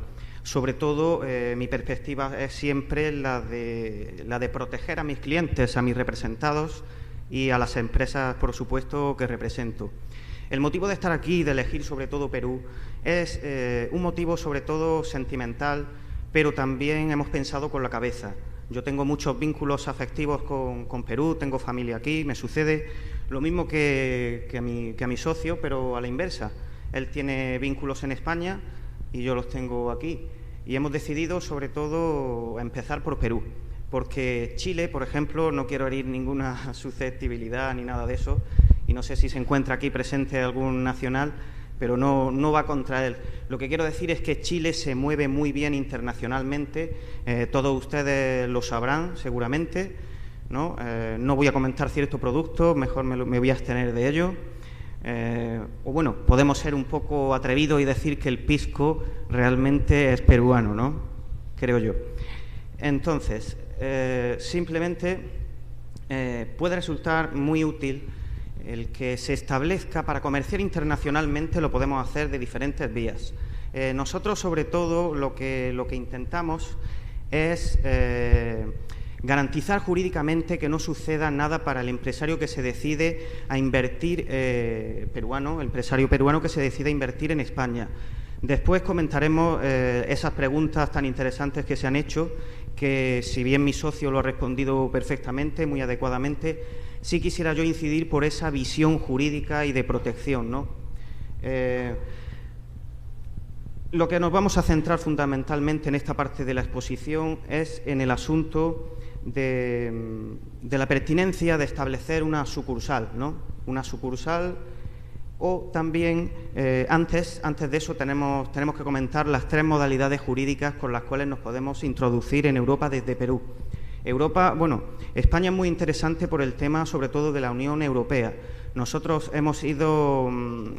Sobre todo, mi perspectiva es siempre la de proteger a mis clientes, a mis representados y a las empresas, por supuesto, que represento. El motivo de estar aquí y de elegir sobre todo Perú es un motivo sobre todo sentimental, pero también hemos pensado con la cabeza. Yo tengo muchos vínculos afectivos con Perú, tengo familia aquí, me sucede lo mismo que a mi socio, pero a la inversa. Él tiene vínculos en España y yo los tengo aquí. Y hemos decidido sobre todo empezar por Perú. Porque Chile, por ejemplo, no quiero herir ninguna susceptibilidad ni nada de eso, y no sé si se encuentra aquí presente algún nacional, pero no va contra él. Lo que quiero decir es que Chile se mueve muy bien internacionalmente, todos ustedes lo sabrán seguramente, ¿no? No voy a comentar ciertos productos, mejor me voy a abstener de ello. O bueno, podemos ser un poco atrevidos y decir que el pisco realmente es peruano, ¿no? Creo yo. Entonces, simplemente puede resultar muy útil el que se establezca para comerciar internacionalmente. Lo podemos hacer de diferentes vías. Nosotros, sobre todo, lo que intentamos es garantizar jurídicamente que no suceda nada para el empresario que se decide a invertir peruano, el empresario peruano que se decide a invertir en España. Después comentaremos esas preguntas tan interesantes que se han hecho, que si bien mi socio lo ha respondido perfectamente, muy adecuadamente, sí quisiera yo incidir por esa visión jurídica y de protección, ¿no? Lo que nos vamos a centrar fundamentalmente en esta parte de la exposición es en el asunto de la pertinencia de establecer una sucursal, ¿no? Una sucursal. O también, antes de eso, tenemos que comentar las tres modalidades jurídicas con las cuales nos podemos introducir en Europa desde Perú. España es muy interesante por el tema, sobre todo, de la Unión Europea. Nosotros hemos ido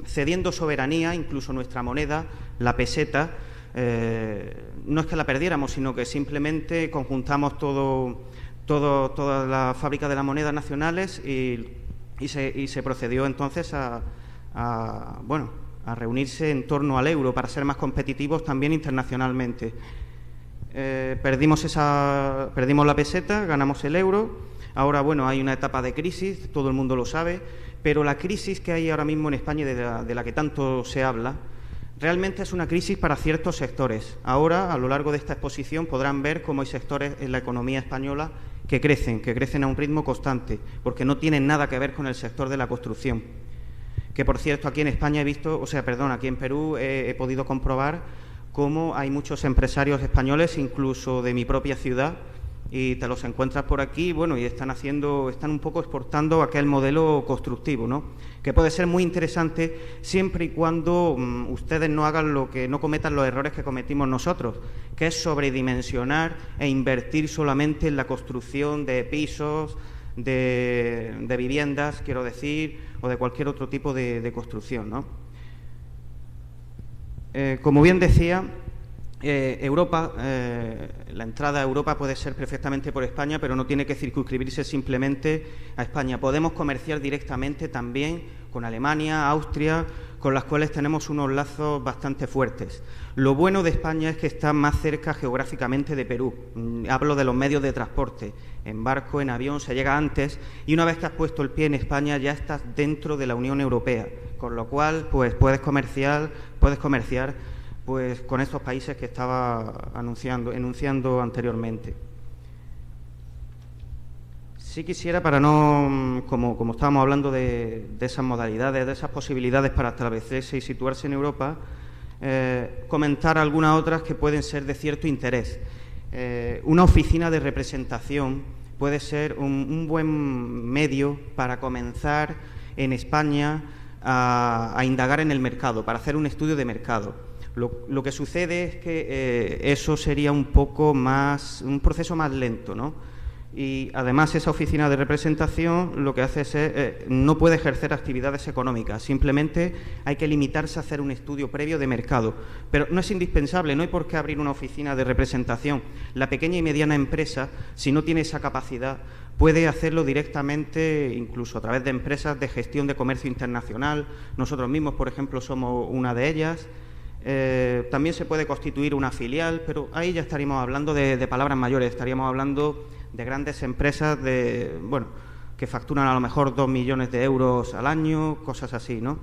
cediendo soberanía, incluso nuestra moneda, la peseta. No es que la perdiéramos, sino que simplemente conjuntamos toda la fábrica de las monedas nacionales y se procedió entonces a reunirse en torno al euro para ser más competitivos también internacionalmente. Perdimos la peseta, ganamos el euro. Ahora, hay una etapa de crisis, todo el mundo lo sabe, pero la crisis que hay ahora mismo en España, de la que tanto se habla, realmente es una crisis para ciertos sectores. Ahora, a lo largo de esta exposición, podrán ver cómo hay sectores en la economía española que crecen a un ritmo constante, porque no tienen nada que ver con el sector de la construcción. Que, por cierto, aquí en España aquí en Perú he podido comprobar cómo hay muchos empresarios españoles, incluso de mi propia ciudad, y te los encuentras por aquí, bueno, y están un poco exportando aquel modelo constructivo, ¿no? Que puede ser muy interesante siempre y cuando ustedes no cometan los errores que cometimos nosotros, que es sobredimensionar e invertir solamente en la construcción de pisos, de viviendas, quiero decir, o de cualquier otro tipo de construcción, ¿no? Como bien decía, Europa, la entrada a Europa puede ser perfectamente por España, pero no tiene que circunscribirse simplemente a España. Podemos comerciar directamente también con Alemania, Austria, con las cuales tenemos unos lazos bastante fuertes. Lo bueno de España es que está más cerca geográficamente de Perú. Hablo de los medios de transporte. En barco, en avión, se llega antes y una vez que has puesto el pie en España ya estás dentro de la Unión Europea, con lo cual pues puedes comerciar pues con estos países que estaba enunciando anteriormente. Sí quisiera, para no, como estábamos hablando de esas modalidades, de esas posibilidades para establecerse y situarse en Europa, comentar algunas otras que pueden ser de cierto interés. Una oficina de representación puede ser un buen medio para comenzar en España a indagar en el mercado, para hacer un estudio de mercado. Lo que sucede es que eso sería un proceso más lento, ¿no? Y además esa oficina de representación lo que hace es no puede ejercer actividades económicas, simplemente hay que limitarse a hacer un estudio previo de mercado. Pero no es indispensable, no hay por qué abrir una oficina de representación. La pequeña y mediana empresa, si no tiene esa capacidad, puede hacerlo directamente, incluso a través de empresas de gestión de comercio internacional. Nosotros mismos, por ejemplo, somos una de ellas. También se puede constituir una filial, pero ahí ya estaríamos hablando de palabras mayores, estaríamos hablando de grandes empresas que facturan a lo mejor 2 millones de euros al año, cosas así, ¿no?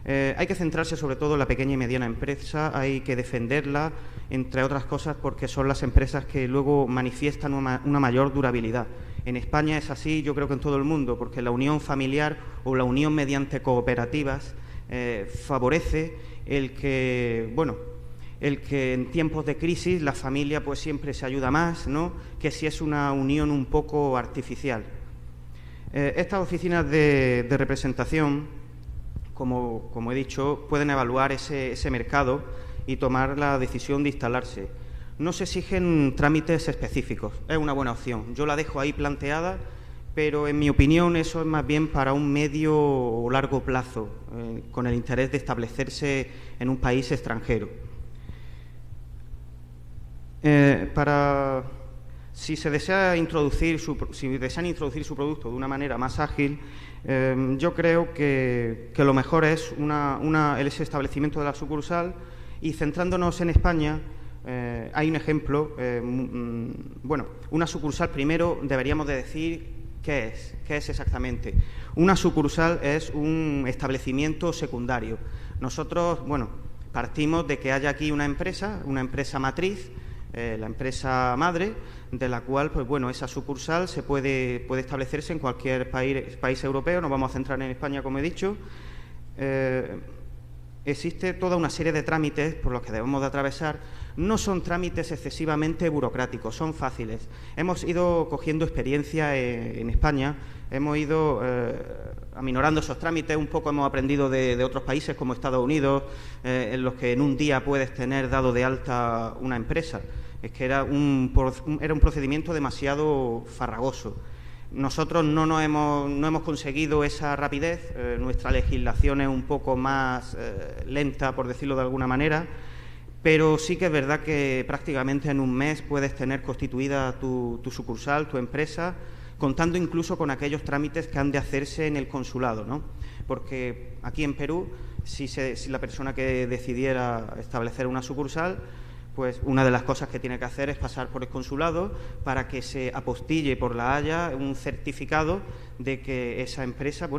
Hay que centrarse sobre todo en la pequeña y mediana empresa, hay que defenderla, entre otras cosas, porque son las empresas que luego manifiestan una mayor durabilidad. En España es así, yo creo que en todo el mundo, porque la unión familiar o la unión mediante cooperativas favorece el que en tiempos de crisis la familia pues siempre se ayuda más, ¿no?, que si es una unión un poco artificial. Estas oficinas de representación, como he dicho, pueden evaluar ese mercado y tomar la decisión de instalarse. No se exigen trámites específicos, es una buena opción. Yo la dejo ahí planteada, pero en mi opinión eso es más bien para un medio o largo plazo, con el interés de establecerse en un país extranjero. Si desean introducir su producto de una manera más ágil, yo creo que lo mejor es el establecimiento de la sucursal. Y centrándonos en España, hay un ejemplo, una sucursal. Primero deberíamos de decir qué es exactamente. Una sucursal es un establecimiento secundario. Nosotros, partimos de que haya aquí una empresa matriz, la empresa madre, de la cual, esa sucursal se puede establecerse en cualquier país europeo. Nos vamos a centrar en España, como he dicho. Existe toda una serie de trámites por los que debemos de atravesar. No son trámites excesivamente burocráticos, son fáciles. Hemos ido cogiendo experiencia en España, hemos ido aminorando esos trámites, un poco hemos aprendido de otros países como Estados Unidos, en los que en un día puedes tener dado de alta una empresa. Es que era un procedimiento demasiado farragoso. Nosotros no hemos conseguido esa rapidez, nuestra legislación es un poco más lenta, por decirlo de alguna manera, pero sí que es verdad que prácticamente en un mes puedes tener constituida tu sucursal, tu empresa, contando incluso con aquellos trámites que han de hacerse en el consulado, ¿no? Porque aquí en Perú, si la persona que decidiera establecer una sucursal, pues una de las cosas que tiene que hacer es pasar por el consulado para que se apostille por la Haya un certificado de que esa empresa,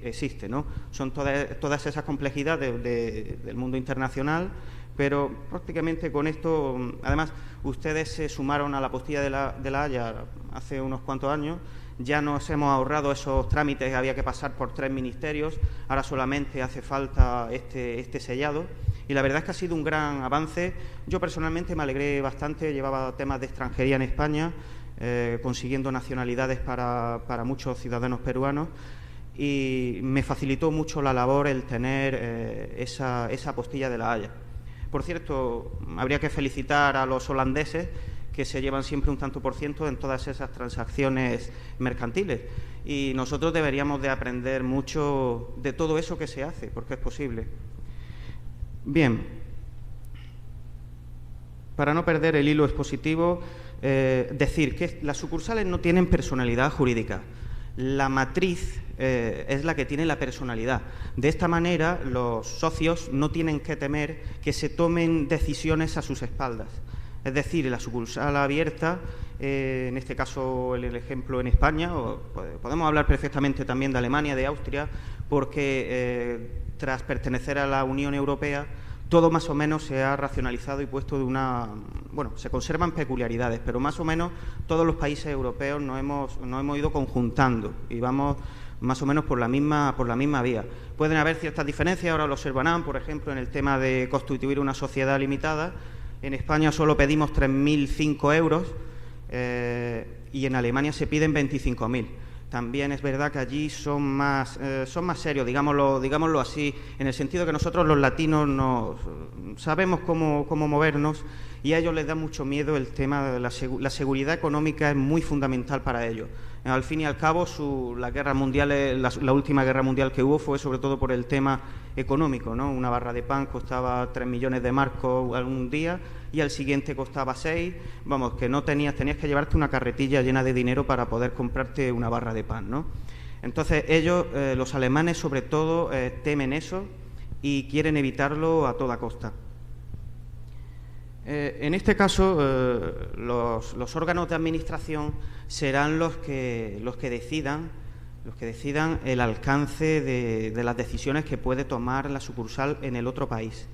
existe, ¿no? Son todas esas complejidades del mundo internacional, pero prácticamente con esto, además, ustedes se sumaron a la apostilla de la Haya hace unos cuantos años. Ya nos hemos ahorrado esos trámites, había que pasar por 3 ministerios, ahora solamente hace falta este sellado. Y la verdad es que ha sido un gran avance. Yo personalmente me alegré bastante, llevaba temas de extranjería en España, consiguiendo nacionalidades para muchos ciudadanos peruanos, y me facilitó mucho la labor el tener esa apostilla de La Haya. Por cierto, habría que felicitar a los holandeses, que se llevan siempre un tanto por ciento en todas esas transacciones mercantiles, y nosotros deberíamos de aprender mucho de todo eso que se hace, porque es posible. Bien, para no perder el hilo expositivo, decir que las sucursales no tienen personalidad jurídica. La matriz es la que tiene la personalidad. De esta manera, los socios no tienen que temer que se tomen decisiones a sus espaldas. Es decir, la sucursal abierta, en este caso el ejemplo en España, podemos hablar perfectamente también de Alemania, de Austria, porque tras pertenecer a la Unión Europea, todo más o menos se ha racionalizado y puesto de una... Bueno, se conservan peculiaridades, pero más o menos todos los países europeos nos hemos ido conjuntando y vamos más o menos por la misma vía. Pueden haber ciertas diferencias, ahora lo observarán, por ejemplo, en el tema de constituir una sociedad limitada. En España solo pedimos 3.005 euros y en Alemania se piden 25.000. También es verdad que allí son más serios, digámoslo así, en el sentido que nosotros los latinos sabemos cómo movernos, y a ellos les da mucho miedo el tema de la seguridad económica. Es muy fundamental para ellos. Al fin y al cabo, la guerra mundial, la última guerra mundial que hubo fue sobre todo por el tema económico, ¿no? Una barra de pan costaba 3 millones de marcos un día y al siguiente costaba 6. Vamos, que no tenías que llevarte una carretilla llena de dinero para poder comprarte una barra de pan, ¿no? Entonces ellos, los alemanes sobre todo, temen eso y quieren evitarlo a toda costa. En este caso, los órganos de administración serán los que decidan el alcance de las decisiones que puede tomar la sucursal en el otro país.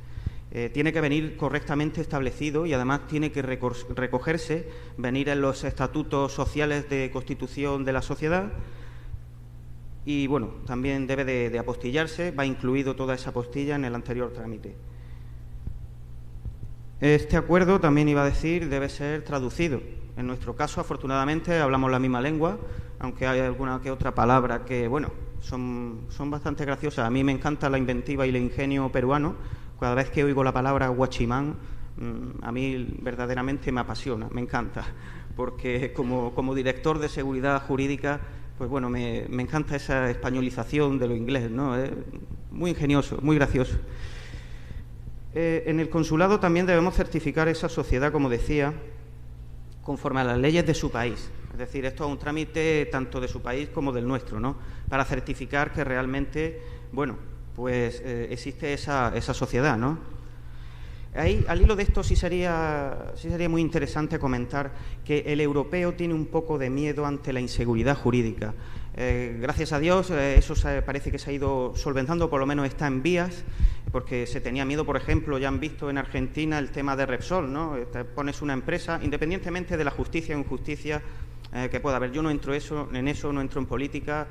Tiene que venir correctamente establecido y además tiene que recogerse, venir en los estatutos sociales de constitución de la sociedad, y bueno, también debe de apostillarse, va incluido toda esa apostilla en el anterior trámite. Este acuerdo, también iba a decir, debe ser traducido. En nuestro caso, afortunadamente, hablamos la misma lengua, aunque hay alguna que otra palabra que, bueno, son bastante graciosas. A mí me encanta la inventiva y el ingenio peruano. Cada vez que oigo la palabra guachimán, a mí verdaderamente me apasiona, me encanta, porque como director de seguridad jurídica, pues bueno, me encanta esa españolización de lo inglés, ¿no? Es muy ingenioso, muy gracioso. En el consulado también debemos certificar esa sociedad, como decía, conforme a las leyes de su país. Es decir, esto es un trámite tanto de su país como del nuestro, ¿no? Para certificar que realmente, bueno, pues existe esa sociedad, ¿no? Ahí, al hilo de esto, sí sería muy interesante comentar que el europeo tiene un poco de miedo ante la inseguridad jurídica. Gracias a Dios, eso parece que se ha ido solventando, por lo menos está en vías, porque se tenía miedo, por ejemplo, ya han visto en Argentina el tema de Repsol, ¿no? Te pones una empresa, independientemente de la justicia o injusticia que pueda haber. Yo no entro en eso, no entro en política,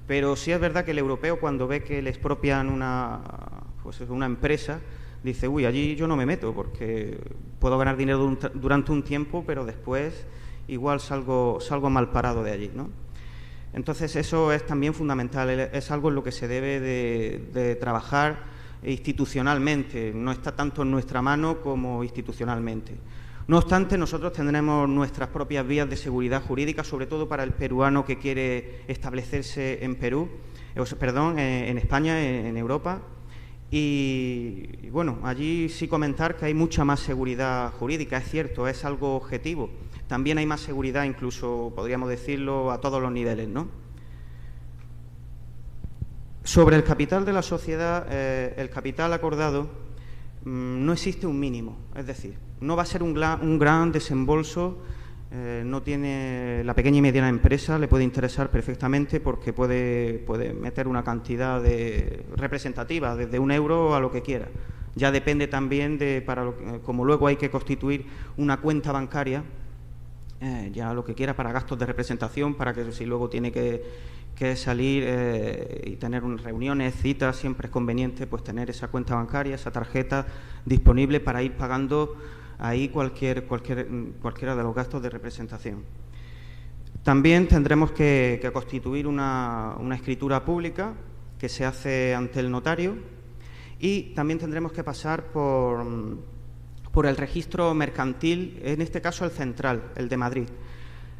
pero sí es verdad que el europeo, cuando ve que le expropian una empresa, dice, uy, allí yo no me meto porque puedo ganar dinero durante un tiempo, pero después igual salgo mal parado de allí, ¿no? Entonces eso es también fundamental, es algo en lo que se debe de trabajar institucionalmente, no está tanto en nuestra mano como institucionalmente. No obstante, nosotros tendremos nuestras propias vías de seguridad jurídica, sobre todo para el peruano que quiere establecerse en en España, en Europa. Y bueno, allí sí comentar que hay mucha más seguridad jurídica, es cierto, es algo objetivo. También hay más seguridad, incluso podríamos decirlo, a todos los niveles, ¿no? Sobre el capital de la sociedad, el capital acordado, no existe un mínimo, es decir, no va a ser un gran desembolso. No tiene la pequeña y mediana empresa, le puede interesar perfectamente porque puede meter una cantidad representativa, desde 1 euro a lo que quiera. Ya depende también como luego hay que constituir una cuenta bancaria, ya lo que quiera para gastos de representación, para que si luego tiene que salir y tener reuniones, citas, siempre es conveniente pues tener esa cuenta bancaria, esa tarjeta disponible para ir pagando ahí cualquiera de los gastos de representación. También tendremos que constituir una escritura pública que se hace ante el notario, y también tendremos que pasar por el registro mercantil, en este caso el central, el de Madrid.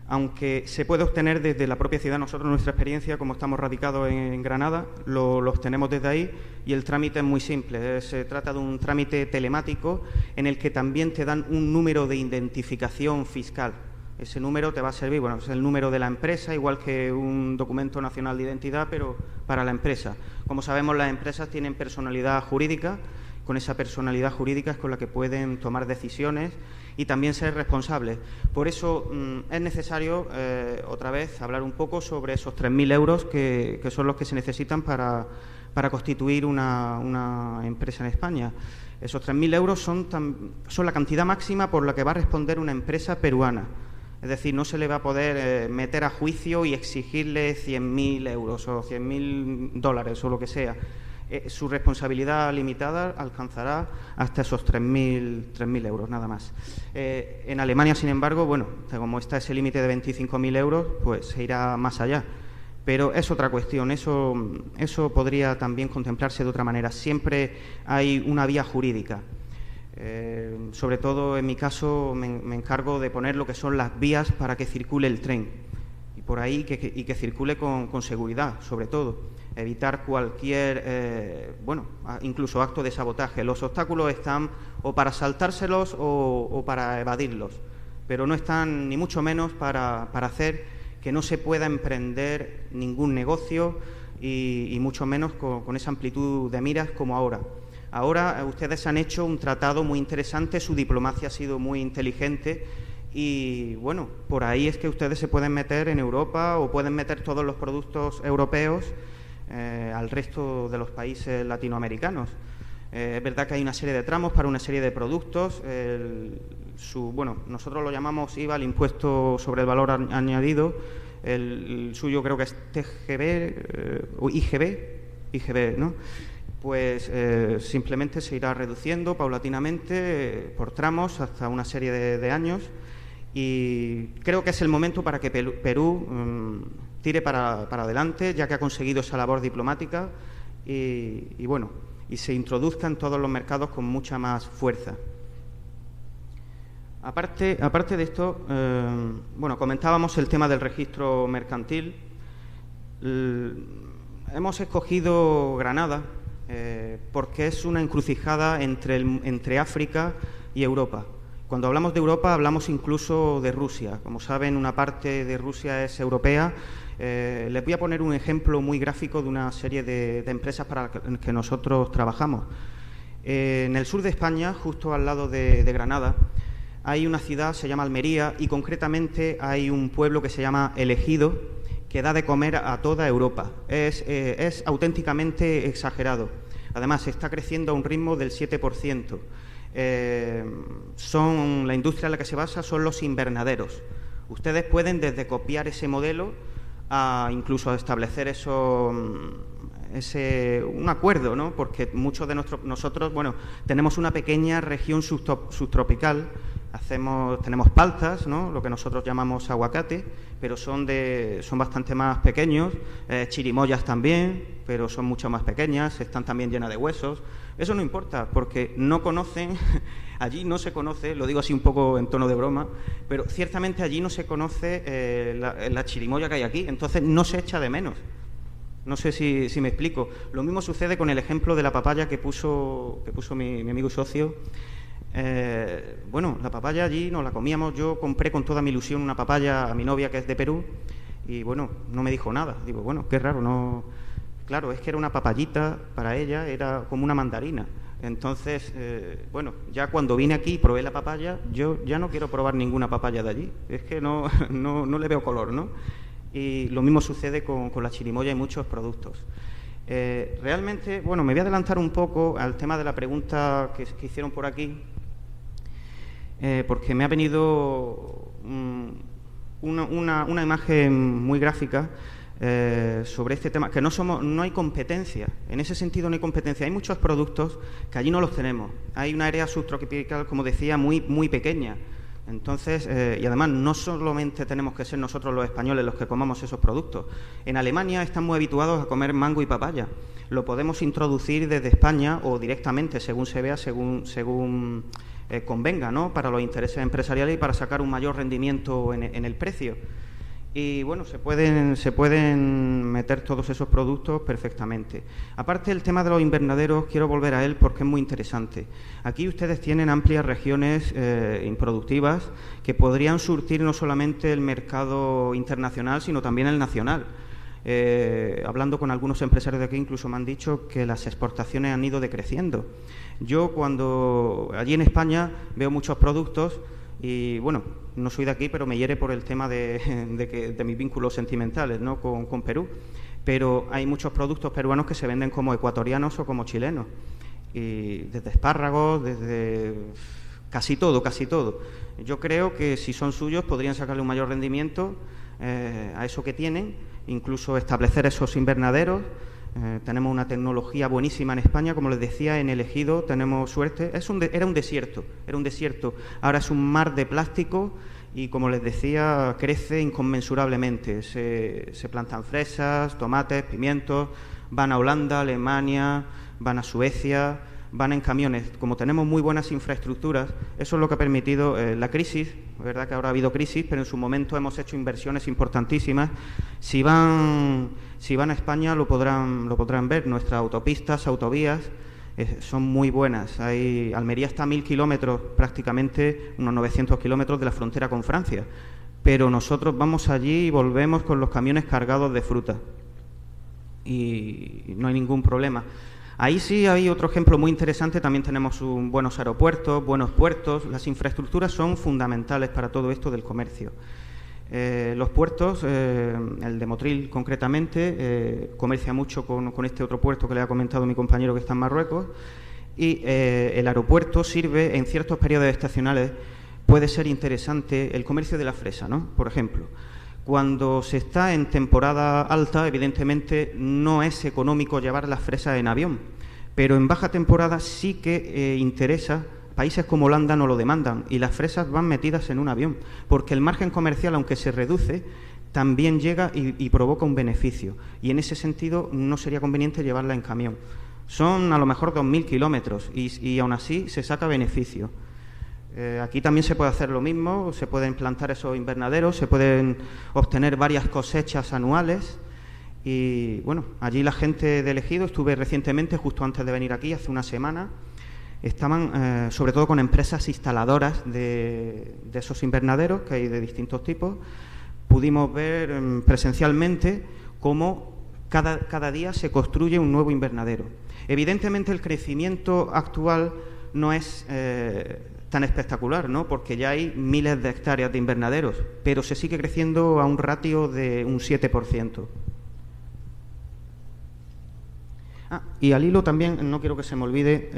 Aunque se puede obtener desde la propia ciudad, nosotros, nuestra experiencia, como estamos radicados en Granada, lo obtenemos desde ahí, y el trámite es muy simple. Se trata de un trámite telemático en el que también te dan un número de identificación fiscal. Ese número te va a servir, bueno, es el número de la empresa, igual que un documento nacional de identidad, pero para la empresa. Como sabemos, las empresas tienen personalidad jurídica. Con esa personalidad jurídica es con la que pueden tomar decisiones y también ser responsables. Por eso es necesario, otra vez, hablar un poco sobre esos 3.000 euros que son los que se necesitan para constituir una empresa en España. Esos 3.000 euros son la cantidad máxima por la que va a responder una empresa peruana. Es decir, no se le va a poder meter a juicio y exigirle 100.000 euros o 100.000 dólares o lo que sea. Su responsabilidad limitada alcanzará hasta esos 3.000 euros, nada más. En Alemania, sin embargo, bueno, como está ese límite de 25.000 euros, pues se irá más allá. Pero es otra cuestión, eso podría también contemplarse de otra manera. Siempre hay una vía jurídica. Sobre todo, en mi caso, me encargo de poner lo que son las vías para que circule el tren. Y por ahí que circule con seguridad, sobre todo. Evitar cualquier, incluso acto de sabotaje. Los obstáculos están o para saltárselos o para evadirlos, pero no están ni mucho menos para hacer que no se pueda emprender ningún negocio y mucho menos con esa amplitud de miras como ahora. Ahora ustedes han hecho un tratado muy interesante, su diplomacia ha sido muy inteligente y, bueno, por ahí es que ustedes se pueden meter en Europa o pueden meter todos los productos europeos al resto de los países latinoamericanos. Es verdad que hay una serie de tramos para una serie de productos. Nosotros lo llamamos IVA, el impuesto sobre el valor añadido. El suyo creo que es TGB o IGB, ¿no? Pues simplemente se irá reduciendo paulatinamente por tramos hasta una serie de años, y creo que es el momento para que Perú tire para adelante, ya que ha conseguido esa labor diplomática y se introduzca en todos los mercados con mucha más fuerza. Aparte de esto, comentábamos el tema del registro mercantil. Hemos escogido Granada porque es una encrucijada entre África y Europa. Cuando hablamos de Europa, hablamos incluso de Rusia. Como saben, una parte de Rusia es europea. Les voy a poner un ejemplo muy gráfico de una serie de empresas para las que nosotros trabajamos. En el sur de España, justo al lado de Granada, hay una ciudad, se llama Almería, y concretamente hay un pueblo que se llama El Ejido, que da de comer a toda Europa. Es auténticamente exagerado. Además, está creciendo a un ritmo del 7%. La industria en la que se basa son los invernaderos. Ustedes pueden desde copiar ese modelo a incluso establecer un acuerdo, ¿no? Porque muchos de nosotros, tenemos una pequeña región subtropical, tenemos paltas, ¿no? Lo que nosotros llamamos aguacate, pero son bastante más pequeños, chirimoyas también, pero son mucho más pequeñas, están también llenas de huesos. Eso no importa, porque no conocen, allí no se conoce, lo digo así un poco en tono de broma, pero ciertamente allí no se conoce la chirimoya que hay aquí, entonces no se echa de menos. No sé si me explico. Lo mismo sucede con el ejemplo de la papaya que puso mi amigo y socio. La papaya allí nos la comíamos. Yo compré con toda mi ilusión una papaya a mi novia, que es de Perú, y no me dijo nada. Digo, qué raro, no. Claro, es que era una papayita, para ella era como una mandarina. Entonces, ya cuando vine aquí y probé la papaya, yo ya no quiero probar ninguna papaya de allí. Es que no le veo color, ¿no? Y lo mismo sucede con la chirimoya y muchos productos. Realmente, me voy a adelantar un poco al tema de la pregunta que hicieron por aquí, porque me ha venido una imagen muy gráfica sobre este tema, que no hay competencia. En ese sentido no hay competencia. Hay muchos productos que allí no los tenemos. Hay una área subtropical, como decía, muy, muy pequeña. Entonces, y además no solamente tenemos que ser nosotros los españoles los que comamos esos productos. En Alemania están muy habituados a comer mango y papaya. Lo podemos introducir desde España o directamente, según se vea, según convenga, ¿no?, para los intereses empresariales y para sacar un mayor rendimiento en el precio. Y bueno, se pueden meter todos esos productos perfectamente. Aparte del tema de los invernaderos, quiero volver a él porque es muy interesante. Aquí ustedes tienen amplias regiones improductivas que podrían surtir no solamente el mercado internacional, sino también el nacional. Hablando con algunos empresarios de aquí, incluso me han dicho que las exportaciones han ido decreciendo. Yo, cuando allí en España veo muchos productos, y bueno, no soy de aquí, pero me hiere por el tema de mis vínculos sentimentales, ¿no?, con Perú. Pero hay muchos productos peruanos que se venden como ecuatorianos o como chilenos. Y desde espárragos, desde casi todo. Yo creo que si son suyos podrían sacarle un mayor rendimiento a eso que tienen, incluso establecer esos invernaderos. Tenemos una tecnología buenísima en España, como les decía, en el Ejido tenemos suerte. Era un desierto, ahora es un mar de plástico y, como les decía, crece inconmensurablemente. Se plantan fresas, tomates, pimientos, van a Holanda, Alemania, van a Suecia, van en camiones. Como tenemos muy buenas infraestructuras, eso es lo que ha permitido la crisis. Es verdad que ahora ha habido crisis, pero en su momento hemos hecho inversiones importantísimas. Si van a España lo podrán ver. Nuestras autopistas, autovías son muy buenas. Almería está a 1.000 kilómetros, prácticamente unos 900 kilómetros de la frontera con Francia. Pero nosotros vamos allí y volvemos con los camiones cargados de fruta. Y no hay ningún problema. Ahí sí hay otro ejemplo muy interesante. También tenemos buenos aeropuertos, buenos puertos. Las infraestructuras son fundamentales para todo esto del comercio. Los puertos, el de Motril concretamente, comercia mucho con este otro puerto que le ha comentado mi compañero que está en Marruecos, y el aeropuerto sirve en ciertos periodos estacionales. Puede ser interesante el comercio de la fresa, ¿no?, por ejemplo. Cuando se está en temporada alta, evidentemente no es económico llevar las fresas en avión, pero en baja temporada sí que interesa. Países como Holanda no lo demandan y las fresas van metidas en un avión, porque el margen comercial, aunque se reduce, también llega y provoca un beneficio. Y en ese sentido no sería conveniente llevarla en camión. Son a lo mejor 2.000 kilómetros y aún así se saca beneficio. Aquí también se puede hacer lo mismo, se pueden plantar esos invernaderos, se pueden obtener varias cosechas anuales. Y bueno, allí la gente del Ejido, estuve recientemente, justo antes de venir aquí, hace una semana, estaban sobre todo con empresas instaladoras de esos invernaderos, que hay de distintos tipos. Pudimos ver presencialmente cómo cada día se construye un nuevo invernadero. Evidentemente el crecimiento actual no es tan espectacular, ¿no?, porque ya hay miles de hectáreas de invernaderos, pero se sigue creciendo a un ratio de un 7%. Y al hilo también, no quiero que se me olvide,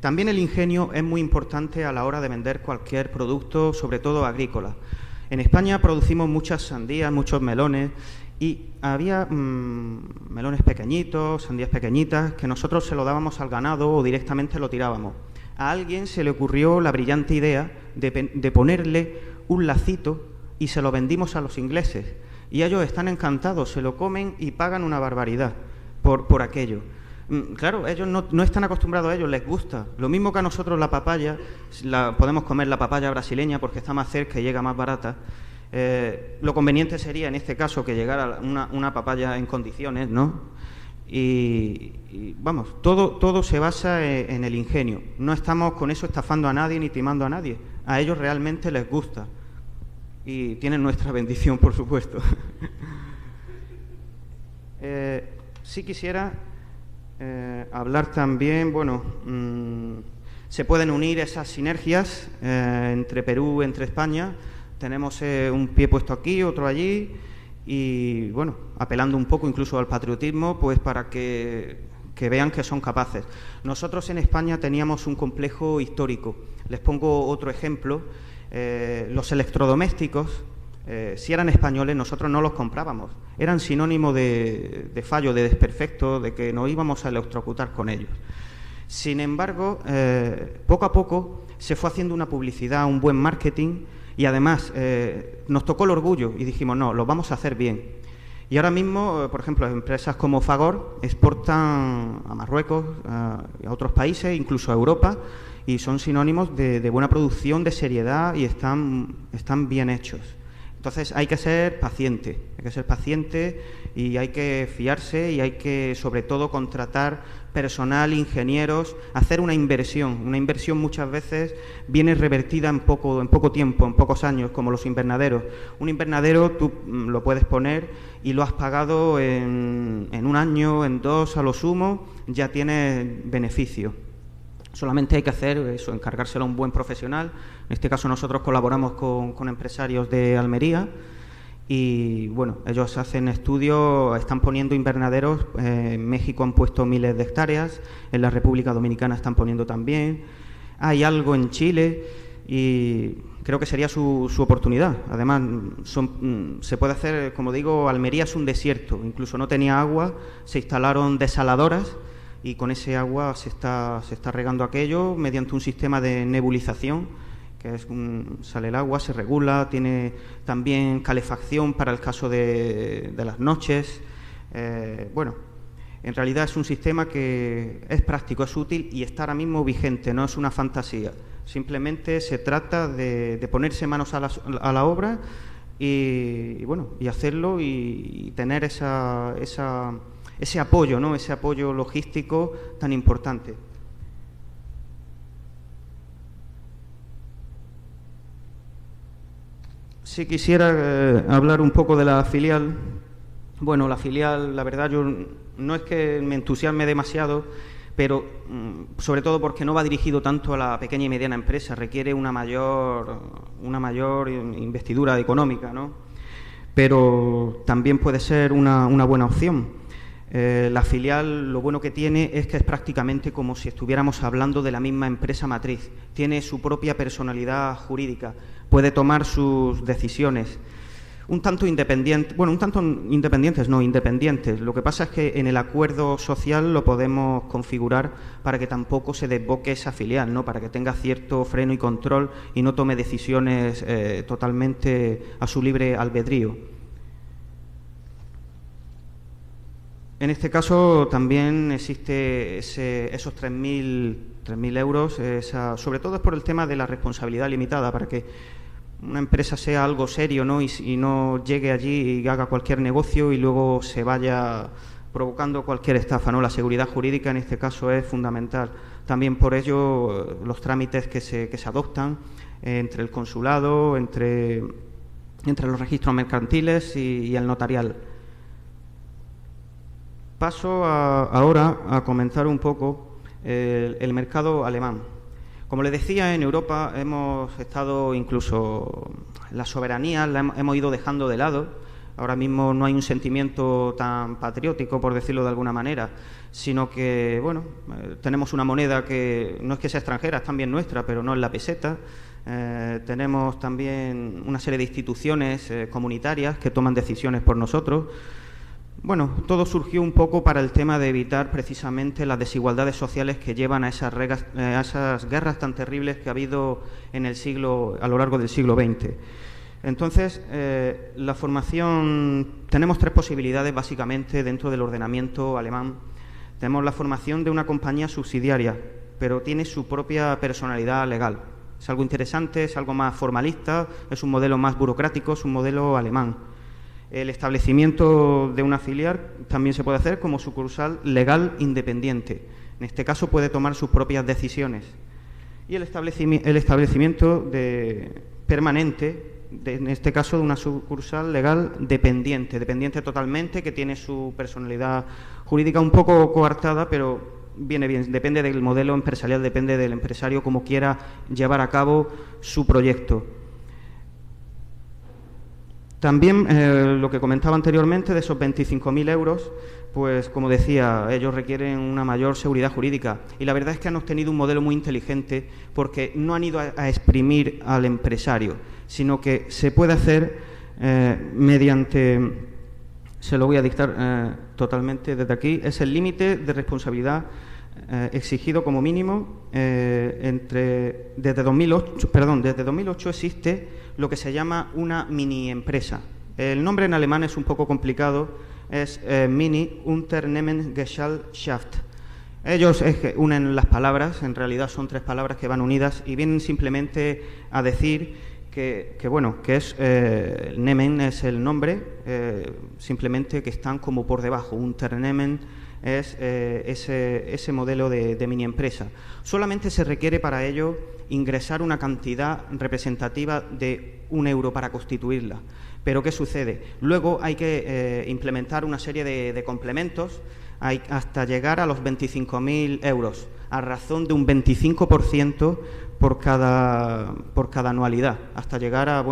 también el ingenio es muy importante a la hora de vender cualquier producto, sobre todo agrícola. En España producimos muchas sandías, muchos melones, y había melones pequeñitos, sandías pequeñitas, que nosotros se lo dábamos al ganado o directamente lo tirábamos. A alguien se le ocurrió la brillante idea de ponerle un lacito y se lo vendimos a los ingleses. Y ellos están encantados, se lo comen y pagan una barbaridad por aquello. Claro, ellos no están acostumbrados a ello, les gusta. Lo mismo que a nosotros la papaya, podemos comer la papaya brasileña porque está más cerca y llega más barata. Lo conveniente sería, en este caso, que llegara una papaya en condiciones, ¿no? Y vamos, todo se basa en el ingenio. No estamos con eso estafando a nadie ni timando a nadie. A ellos realmente les gusta y tienen nuestra bendición, por supuesto. Sí quisiera hablar también, bueno, se pueden unir esas sinergias entre Perú, entre España. Tenemos un pie puesto aquí, otro allí. Y, bueno, apelando un poco incluso al patriotismo, pues para que vean que son capaces. Nosotros en España teníamos un complejo histórico. Les pongo otro ejemplo. Los electrodomésticos, si eran españoles, nosotros no los comprábamos. Eran sinónimo de fallo, de desperfecto, de que nos íbamos a electrocutar con ellos. Sin embargo, poco a poco se fue haciendo una publicidad, un buen marketing, y además nos tocó el orgullo y dijimos, no, lo vamos a hacer bien. Y ahora mismo, por ejemplo, empresas como Fagor exportan a Marruecos, a otros países, incluso a Europa, y son sinónimos de buena producción, de seriedad, y están bien hechos. Entonces hay que ser paciente y hay que fiarse y hay que, sobre todo, contratar personal, ingenieros, hacer una inversión. Una inversión muchas veces viene revertida en poco tiempo, en pocos años, como los invernaderos. Un invernadero tú lo puedes poner y lo has pagado en un año, en 2 a lo sumo, ya tienes beneficio. Solamente hay que hacer eso, encargárselo a un buen profesional. En este caso nosotros colaboramos con empresarios de Almería y, bueno, ellos hacen estudios, están poniendo invernaderos. En México han puesto miles de hectáreas, en la República Dominicana están poniendo también. Hay algo en Chile y creo que sería su oportunidad. Además, se puede hacer, como digo, Almería es un desierto, incluso no tenía agua, se instalaron desaladoras y con ese agua se está regando aquello mediante un sistema de nebulización, que es sale el agua, se regula, tiene también calefacción para el caso de las noches. Bueno, en realidad es un sistema que es práctico, es útil y está ahora mismo vigente, no es una fantasía. Simplemente se trata de ponerse manos a la obra y bueno, y hacerlo y tener ese apoyo, ¿no? Ese apoyo logístico tan importante. Si quisiera hablar un poco de la filial. Bueno, la filial, la verdad, yo no es que me entusiasme demasiado, pero sobre todo porque no va dirigido tanto a la pequeña y mediana empresa, requiere una mayor investidura económica, ¿no? Pero también puede ser una buena opción. La filial, lo bueno que tiene es que es prácticamente como si estuviéramos hablando de la misma empresa matriz. Tiene su propia personalidad jurídica, puede tomar sus decisiones. Independientes. Lo que pasa es que en el acuerdo social lo podemos configurar para que tampoco se desboque esa filial, ¿no? Para que tenga cierto freno y control y no tome decisiones totalmente a su libre albedrío. En este caso también existe esos 3.000 euros, sobre todo es por el tema de la responsabilidad limitada, para que una empresa sea algo serio, ¿no? Y no llegue allí y haga cualquier negocio y luego se vaya provocando cualquier estafa, ¿no? La seguridad jurídica en este caso es fundamental. También por ello los trámites que se adoptan entre el consulado, entre los registros mercantiles y el notarial. Paso ahora a comentar un poco el mercado alemán. Como les decía, en Europa hemos estado incluso la soberanía, la hemos ido dejando de lado. Ahora mismo no hay un sentimiento tan patriótico, por decirlo de alguna manera, sino que, bueno, tenemos una moneda que no es que sea extranjera, es también nuestra, pero no es la peseta. Tenemos también una serie de instituciones comunitarias que toman decisiones por nosotros. Bueno, todo surgió un poco para el tema de evitar precisamente las desigualdades sociales que llevan a esas guerras tan terribles que ha habido a lo largo del siglo XX. Entonces, la formación, tenemos 3 posibilidades básicamente dentro del ordenamiento alemán. Tenemos la formación de una compañía subsidiaria, pero tiene su propia personalidad legal. Es algo interesante, es algo más formalista, es un modelo más burocrático, es un modelo alemán. El establecimiento de una filial también se puede hacer como sucursal legal independiente. En este caso puede tomar sus propias decisiones. Y el establecimiento permanente, en este caso de una sucursal legal dependiente totalmente, que tiene su personalidad jurídica un poco coartada, pero viene bien. Depende del modelo empresarial, depende del empresario cómo quiera llevar a cabo su proyecto. También lo que comentaba anteriormente de esos 25.000 euros, pues como decía, ellos requieren una mayor seguridad jurídica y la verdad es que han obtenido un modelo muy inteligente porque no han ido a exprimir al empresario, sino que se puede hacer mediante, se lo voy a dictar totalmente desde aquí, es el límite de responsabilidad exigido como mínimo desde 2008 existe lo que se llama una mini empresa. El nombre en alemán es un poco complicado, es Mini Unternehmensgesellschaft. Ellos unen las palabras, en realidad son 3 palabras que van unidas y vienen simplemente a decir que es Nehmen es el nombre, simplemente que están como por debajo. Unternehmen es ese modelo de mini empresa. Solamente se requiere para ello ingresar una cantidad representativa de 1 euro para constituirla. Pero ¿qué sucede? Luego hay que implementar una serie de complementos hasta llegar a los 25.000 euros, a razón de un 25% por cada anualidad, hasta llegar a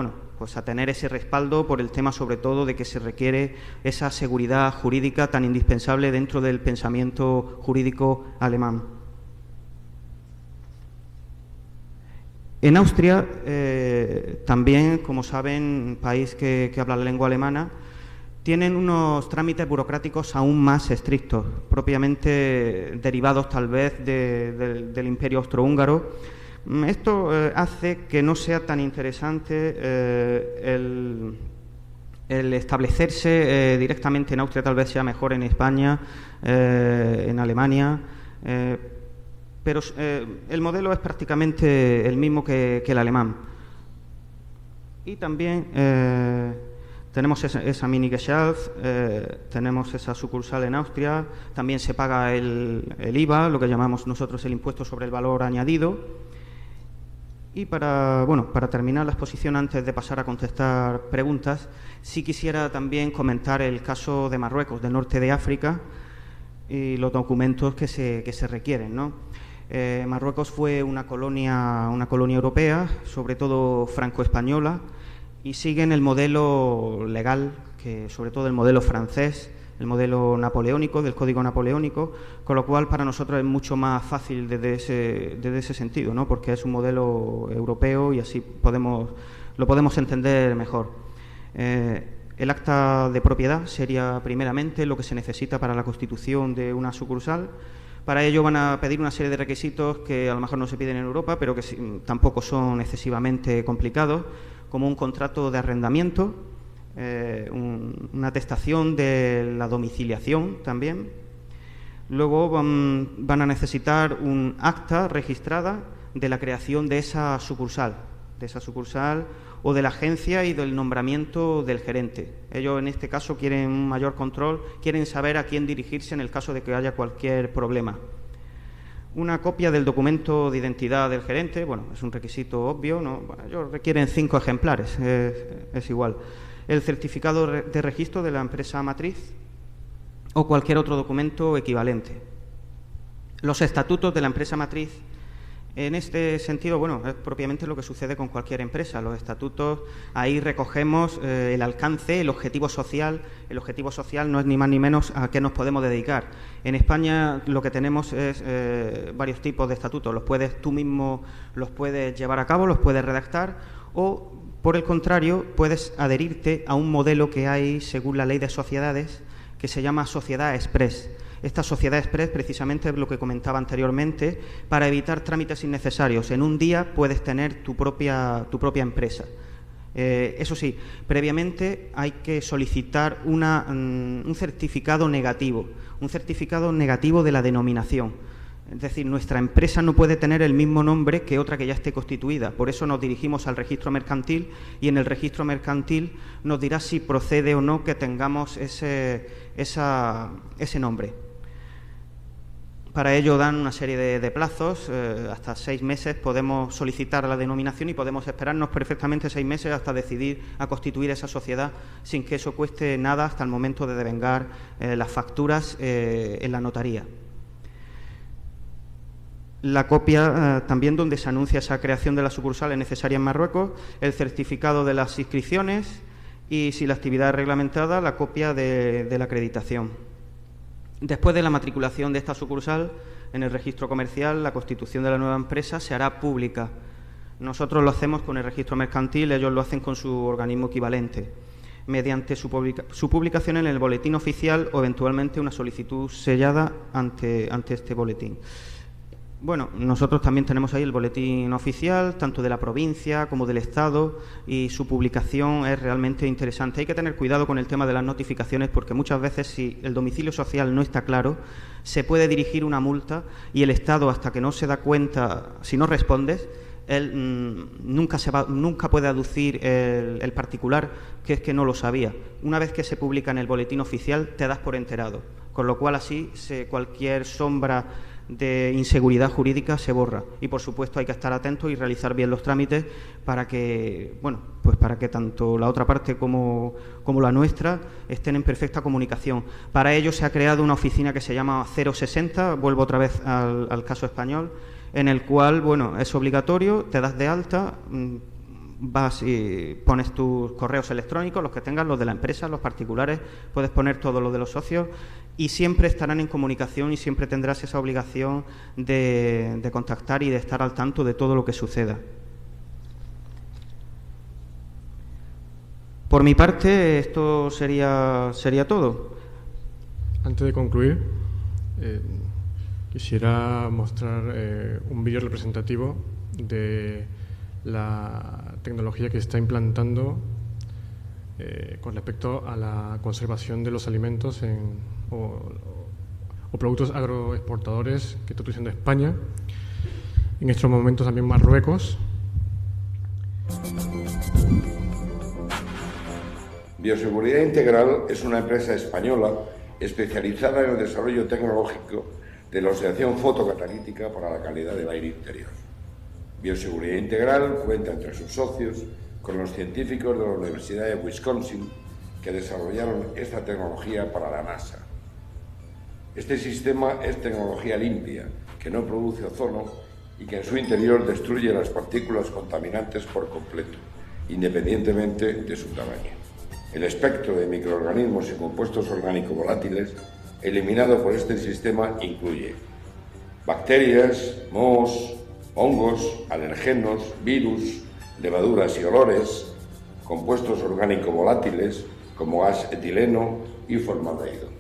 tener ese respaldo por el tema, sobre todo, de que se requiere esa seguridad jurídica tan indispensable dentro del pensamiento jurídico alemán. En Austria, también, como saben, país que habla la lengua alemana, tienen unos trámites burocráticos aún más estrictos, propiamente derivados tal vez del Imperio Austrohúngaro. Esto hace que no sea tan interesante el establecerse directamente en Austria. Tal vez sea mejor en España, en Alemania, pero el modelo es prácticamente el mismo que el alemán. Y también tenemos esa Mini-Gesellschaft, tenemos esa sucursal en Austria, también se paga el IVA, lo que llamamos nosotros el impuesto sobre el valor añadido. Y para terminar la exposición, antes de pasar a contestar preguntas, sí quisiera también comentar el caso de Marruecos, del norte de África, y los documentos que se requieren, ¿no? Marruecos fue una colonia europea, sobre todo franco-española, y siguen el modelo legal, que sobre todo el modelo francés, el modelo napoleónico, del Código Napoleónico, con lo cual para nosotros es mucho más fácil desde ese sentido, ¿no? Porque es un modelo europeo y así lo podemos entender mejor. El acta de propiedad sería primeramente lo que se necesita para la constitución de una sucursal. Para ello van a pedir una serie de requisitos que a lo mejor no se piden en Europa, pero que tampoco son excesivamente complicados, como un contrato de arrendamiento, una atestación de la domiciliación también. Luego van a necesitar un acta registrada de la creación de esa sucursal o de la agencia y del nombramiento del gerente. Ellos en este caso quieren un mayor control, quieren saber a quién dirigirse en el caso de que haya cualquier problema. Una copia del documento de identidad del gerente, es un requisito obvio, ¿no? Ellos requieren 5 ejemplares, es igual. El certificado de registro de la empresa matriz o cualquier otro documento equivalente. Los estatutos de la empresa matriz. En este sentido, es propiamente lo que sucede con cualquier empresa. Los estatutos, ahí recogemos el alcance, el objetivo social. El objetivo social no es ni más ni menos a qué nos podemos dedicar. En España lo que tenemos es varios tipos de estatutos. Tú mismo los puedes llevar a cabo, los puedes redactar o, por el contrario, puedes adherirte a un modelo que hay según la Ley de Sociedades que se llama Sociedad Express. Esta sociedad express precisamente es lo que comentaba anteriormente, para evitar trámites innecesarios. En un día puedes tener tu propia empresa. Eso sí, previamente hay que solicitar un certificado negativo de la denominación. Es decir, nuestra empresa no puede tener el mismo nombre que otra que ya esté constituida. Por eso nos dirigimos al registro mercantil y en el registro mercantil nos dirá si procede o no que tengamos ese nombre. Para ello dan una serie de plazos, hasta 6 meses podemos solicitar la denominación y podemos esperarnos perfectamente 6 meses hasta decidir a constituir esa sociedad sin que eso cueste nada hasta el momento de devengar las facturas en la notaría. La copia también donde se anuncia esa creación de la sucursal es necesaria en Marruecos, el certificado de las inscripciones y, si la actividad es reglamentada, la copia de la acreditación. Después de la matriculación de esta sucursal en el registro comercial, la constitución de la nueva empresa se hará pública. Nosotros lo hacemos con el registro mercantil, ellos lo hacen con su organismo equivalente. mediante su publicación en el boletín oficial o eventualmente una solicitud sellada ante este boletín. Bueno, nosotros también tenemos ahí el boletín oficial, tanto de la provincia como del Estado, y su publicación es realmente interesante. Hay que tener cuidado con el tema de las notificaciones, porque muchas veces, si el domicilio social no está claro, se puede dirigir una multa y el Estado, hasta que no se da cuenta, si no respondes, él nunca puede aducir el particular que es que no lo sabía. Una vez que se publica en el boletín oficial, te das por enterado, con lo cual así cualquier sombra de inseguridad jurídica se borra. Y por supuesto hay que estar atentos y realizar bien los trámites para que, bueno, pues para que tanto la otra parte como la nuestra estén en perfecta comunicación. Para ello se ha creado una oficina que se llama 060, vuelvo otra vez al caso español, en el cual, bueno, es obligatorio, te das de alta, vas y pones tus correos electrónicos, los que tengas, los de la empresa, los particulares, puedes poner todo lo de los socios, y siempre estarán en comunicación y siempre tendrás esa obligación de contactar y de estar al tanto de todo lo que suceda. Por mi parte, esto sería todo. Antes de concluir, quisiera mostrar un vídeo representativo de la tecnología que se está implantando con respecto a la conservación de los alimentos o productos agroexportadores que está utilizando España, en estos momentos también Marruecos. Bioseguridad Integral es una empresa española especializada en el desarrollo tecnológico de la oxidación fotocatalítica para la calidad del aire interior. Bioseguridad Integral cuenta entre sus socios con los científicos de la Universidad de Wisconsin que desarrollaron esta tecnología para la NASA. Este sistema es tecnología limpia, que no produce ozono y que en su interior destruye las partículas contaminantes por completo, independientemente de su tamaño. El espectro de microorganismos y compuestos orgánicos volátiles eliminado por este sistema incluye bacterias, mohos, hongos, alergenos, virus, levaduras y olores, compuestos orgánicos volátiles como gas etileno y formaldehído.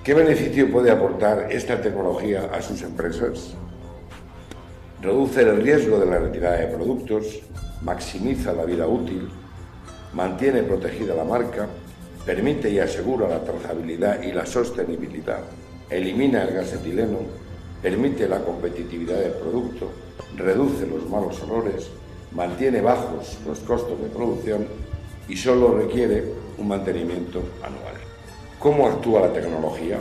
¿Qué beneficio puede aportar esta tecnología a sus empresas? Reduce el riesgo de la retirada de productos, maximiza la vida útil, mantiene protegida la marca, permite y asegura la trazabilidad y la sostenibilidad, elimina el gas etileno, permite la competitividad del producto, reduce los malos olores, mantiene bajos los costos de producción y solo requiere un mantenimiento anual. ¿Cómo actúa la tecnología?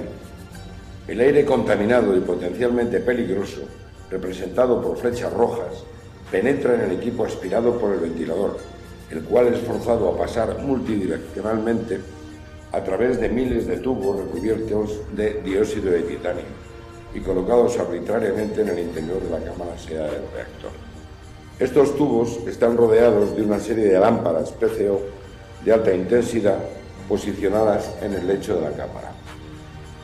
El aire contaminado y potencialmente peligroso, representado por flechas rojas, penetra en el equipo aspirado por el ventilador, el cual es forzado a pasar multidireccionalmente a través de miles de tubos recubiertos de dióxido de titanio y colocados arbitrariamente en el interior de la cámara SEA del reactor. Estos tubos están rodeados de una serie de lámparas PCO de alta intensidad posicionadas en el lecho de la cámara.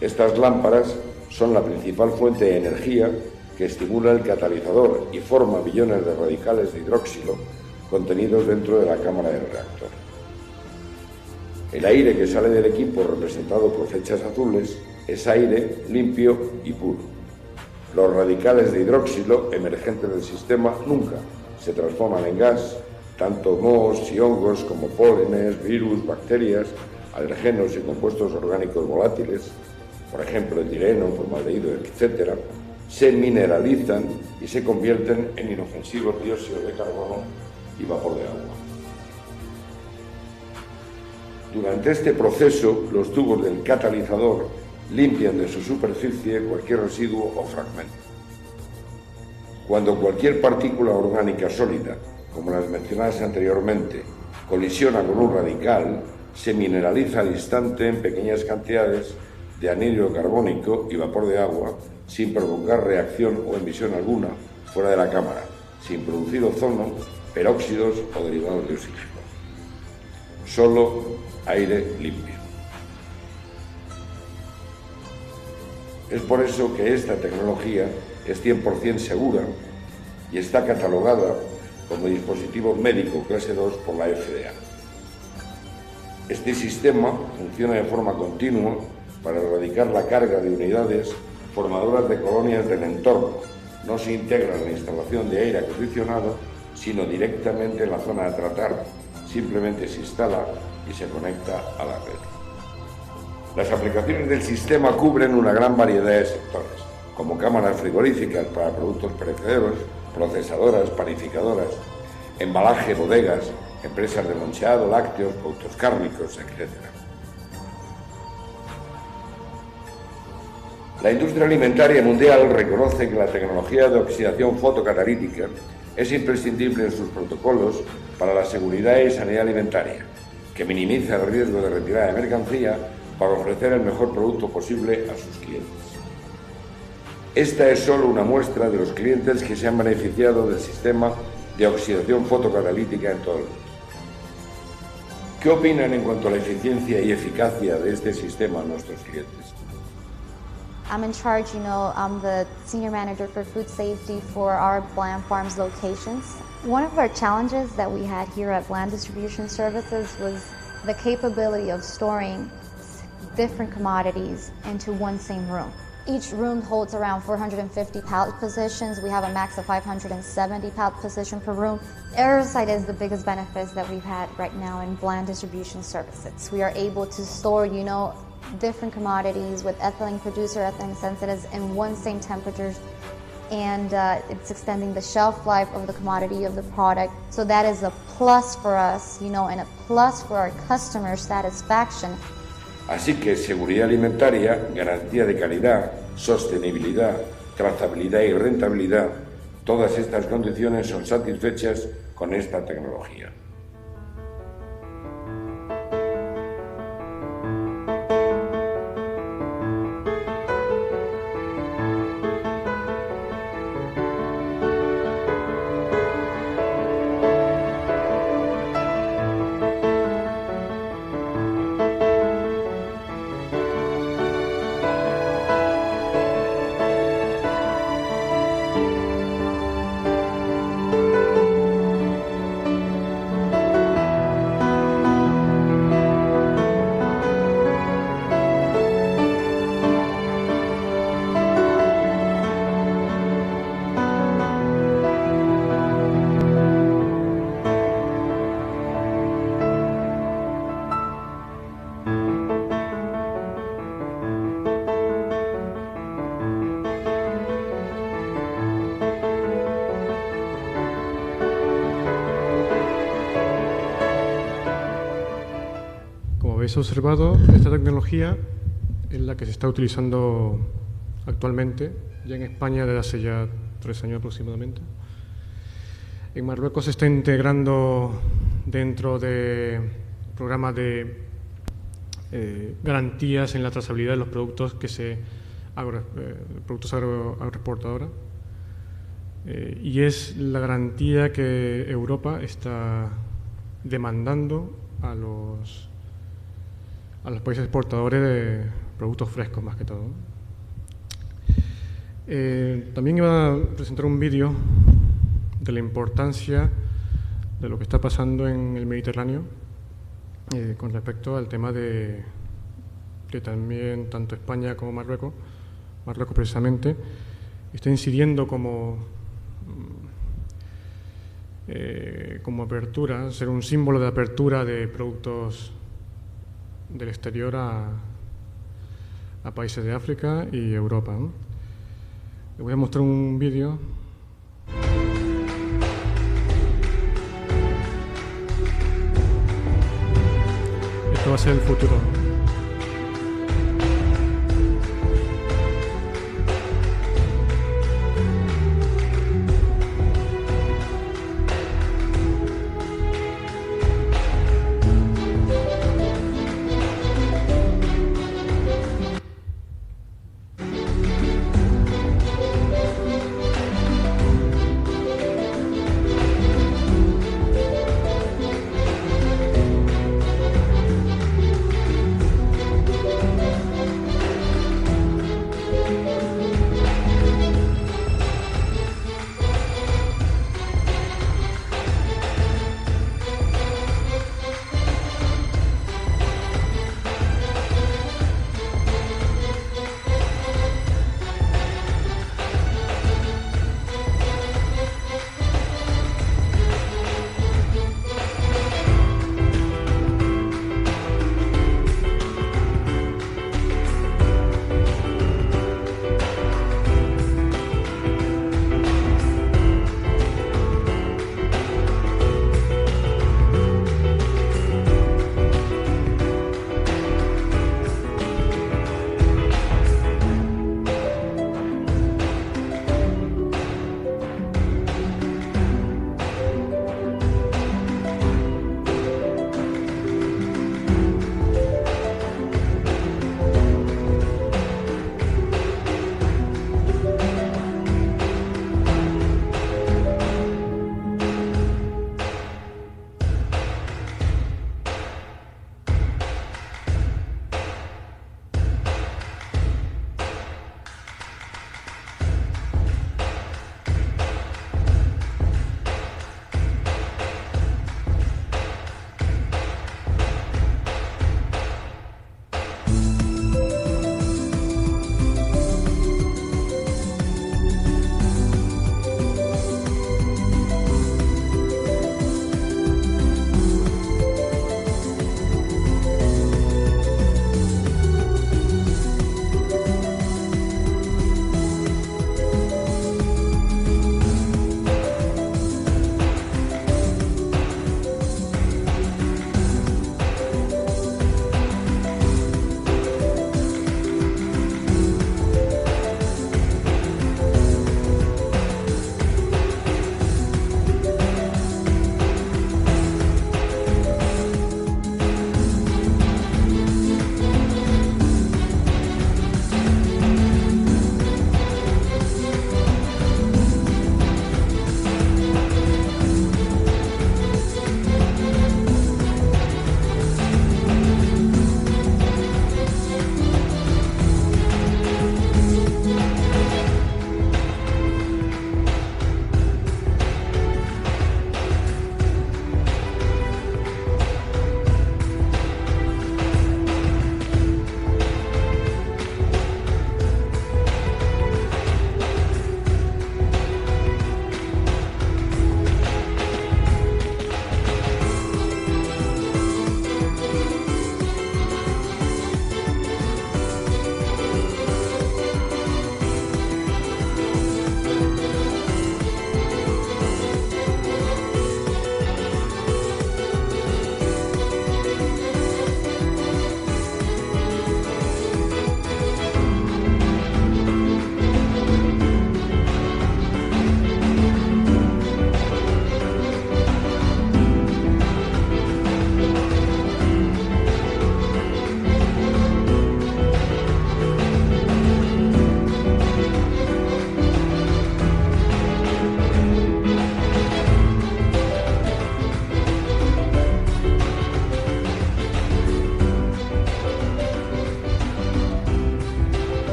Estas lámparas son la principal fuente de energía que estimula el catalizador y forma billones de radicales de hidróxilo contenidos dentro de la cámara del reactor. El aire que sale del equipo, representado por flechas azules, es aire limpio y puro. Los radicales de hidróxilo emergentes del sistema nunca se transforman en gas, tanto mohos y hongos como pólenes, virus, bacterias, alergenos y compuestos orgánicos volátiles, por ejemplo etileno, formaldehído, etc., se mineralizan y se convierten en inofensivos dióxidos de carbono y vapor de agua. Durante este proceso, los tubos del catalizador limpian de su superficie cualquier residuo o fragmento. Cuando cualquier partícula orgánica sólida, como las mencionadas anteriormente, colisiona con un radical, se mineraliza al instante en pequeñas cantidades de anhídrido carbónico y vapor de agua, sin provocar reacción o emisión alguna fuera de la cámara, sin producir ozono, peróxidos o derivados de oxígeno. Solo aire limpio. Es por eso que esta tecnología es 100% segura y está catalogada como dispositivo médico clase 2 por la FDA. Este sistema funciona de forma continua para erradicar la carga de unidades formadoras de colonias del entorno. No se integra en la instalación de aire acondicionado, sino directamente en la zona a tratar. Simplemente se instala y se conecta a la red. Las aplicaciones del sistema cubren una gran variedad de sectores, como cámaras frigoríficas para productos perecederos, procesadoras, panificadoras, embalaje, bodegas, empresas de loncheado, lácteos, productos cárnicos, etc. La industria alimentaria mundial reconoce que la tecnología de oxidación fotocatalítica es imprescindible en sus protocolos para la seguridad y sanidad alimentaria, que minimiza el riesgo de retirada de mercancía para ofrecer el mejor producto posible a sus clientes. Esta es solo una muestra de los clientes que se han beneficiado del sistema de oxidación fotocatalítica en todo el mundo. ¿Qué opinan en cuanto a la eficiencia y eficacia de este sistema a nuestros clientes? I'm in charge, I'm the senior manager for food safety for our Bland Farms locations. One of our challenges that we had here at Bland Distribution Services was the capability of storing different commodities into one same room. Each room holds around 450 pallet positions. We have a max of 570 pallet position per room. Aerosite is the biggest benefits that we've had right now in Bland Distribution Services. We are able to store, different commodities with ethylene producer, ethylene sensitives in one same temperatures, and it's extending the shelf life of the commodity of the product. So that is a plus for us, and a plus for our customer satisfaction. Así que seguridad alimentaria, garantía de calidad, sostenibilidad, trazabilidad y rentabilidad, todas estas condiciones son satisfechas con esta tecnología. Habéis observado, esta tecnología es la que se está utilizando actualmente, ya en España desde hace ya 3 años aproximadamente. En Marruecos se está integrando dentro de programas de garantías en la trazabilidad de los productos productos agroexportadores. Y es la garantía que Europa está demandando a los países exportadores de productos frescos, más que todo. También iba a presentar un vídeo de la importancia de lo que está pasando en el Mediterráneo con respecto al tema de que también tanto España como Marruecos precisamente, está incidiendo como apertura, ser un símbolo de apertura de productos del exterior a países de África y Europa, ¿no? Les voy a mostrar un vídeo. Esto va a ser el futuro.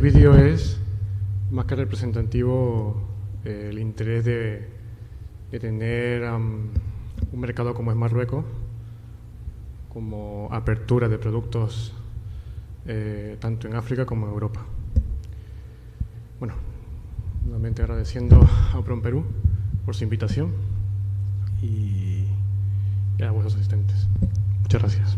vídeo es más que representativo el interés de tener un mercado como es Marruecos, como apertura de productos tanto en África como en Europa. Bueno, nuevamente agradeciendo a Opron Perú por su invitación y a vuestros asistentes. Muchas gracias.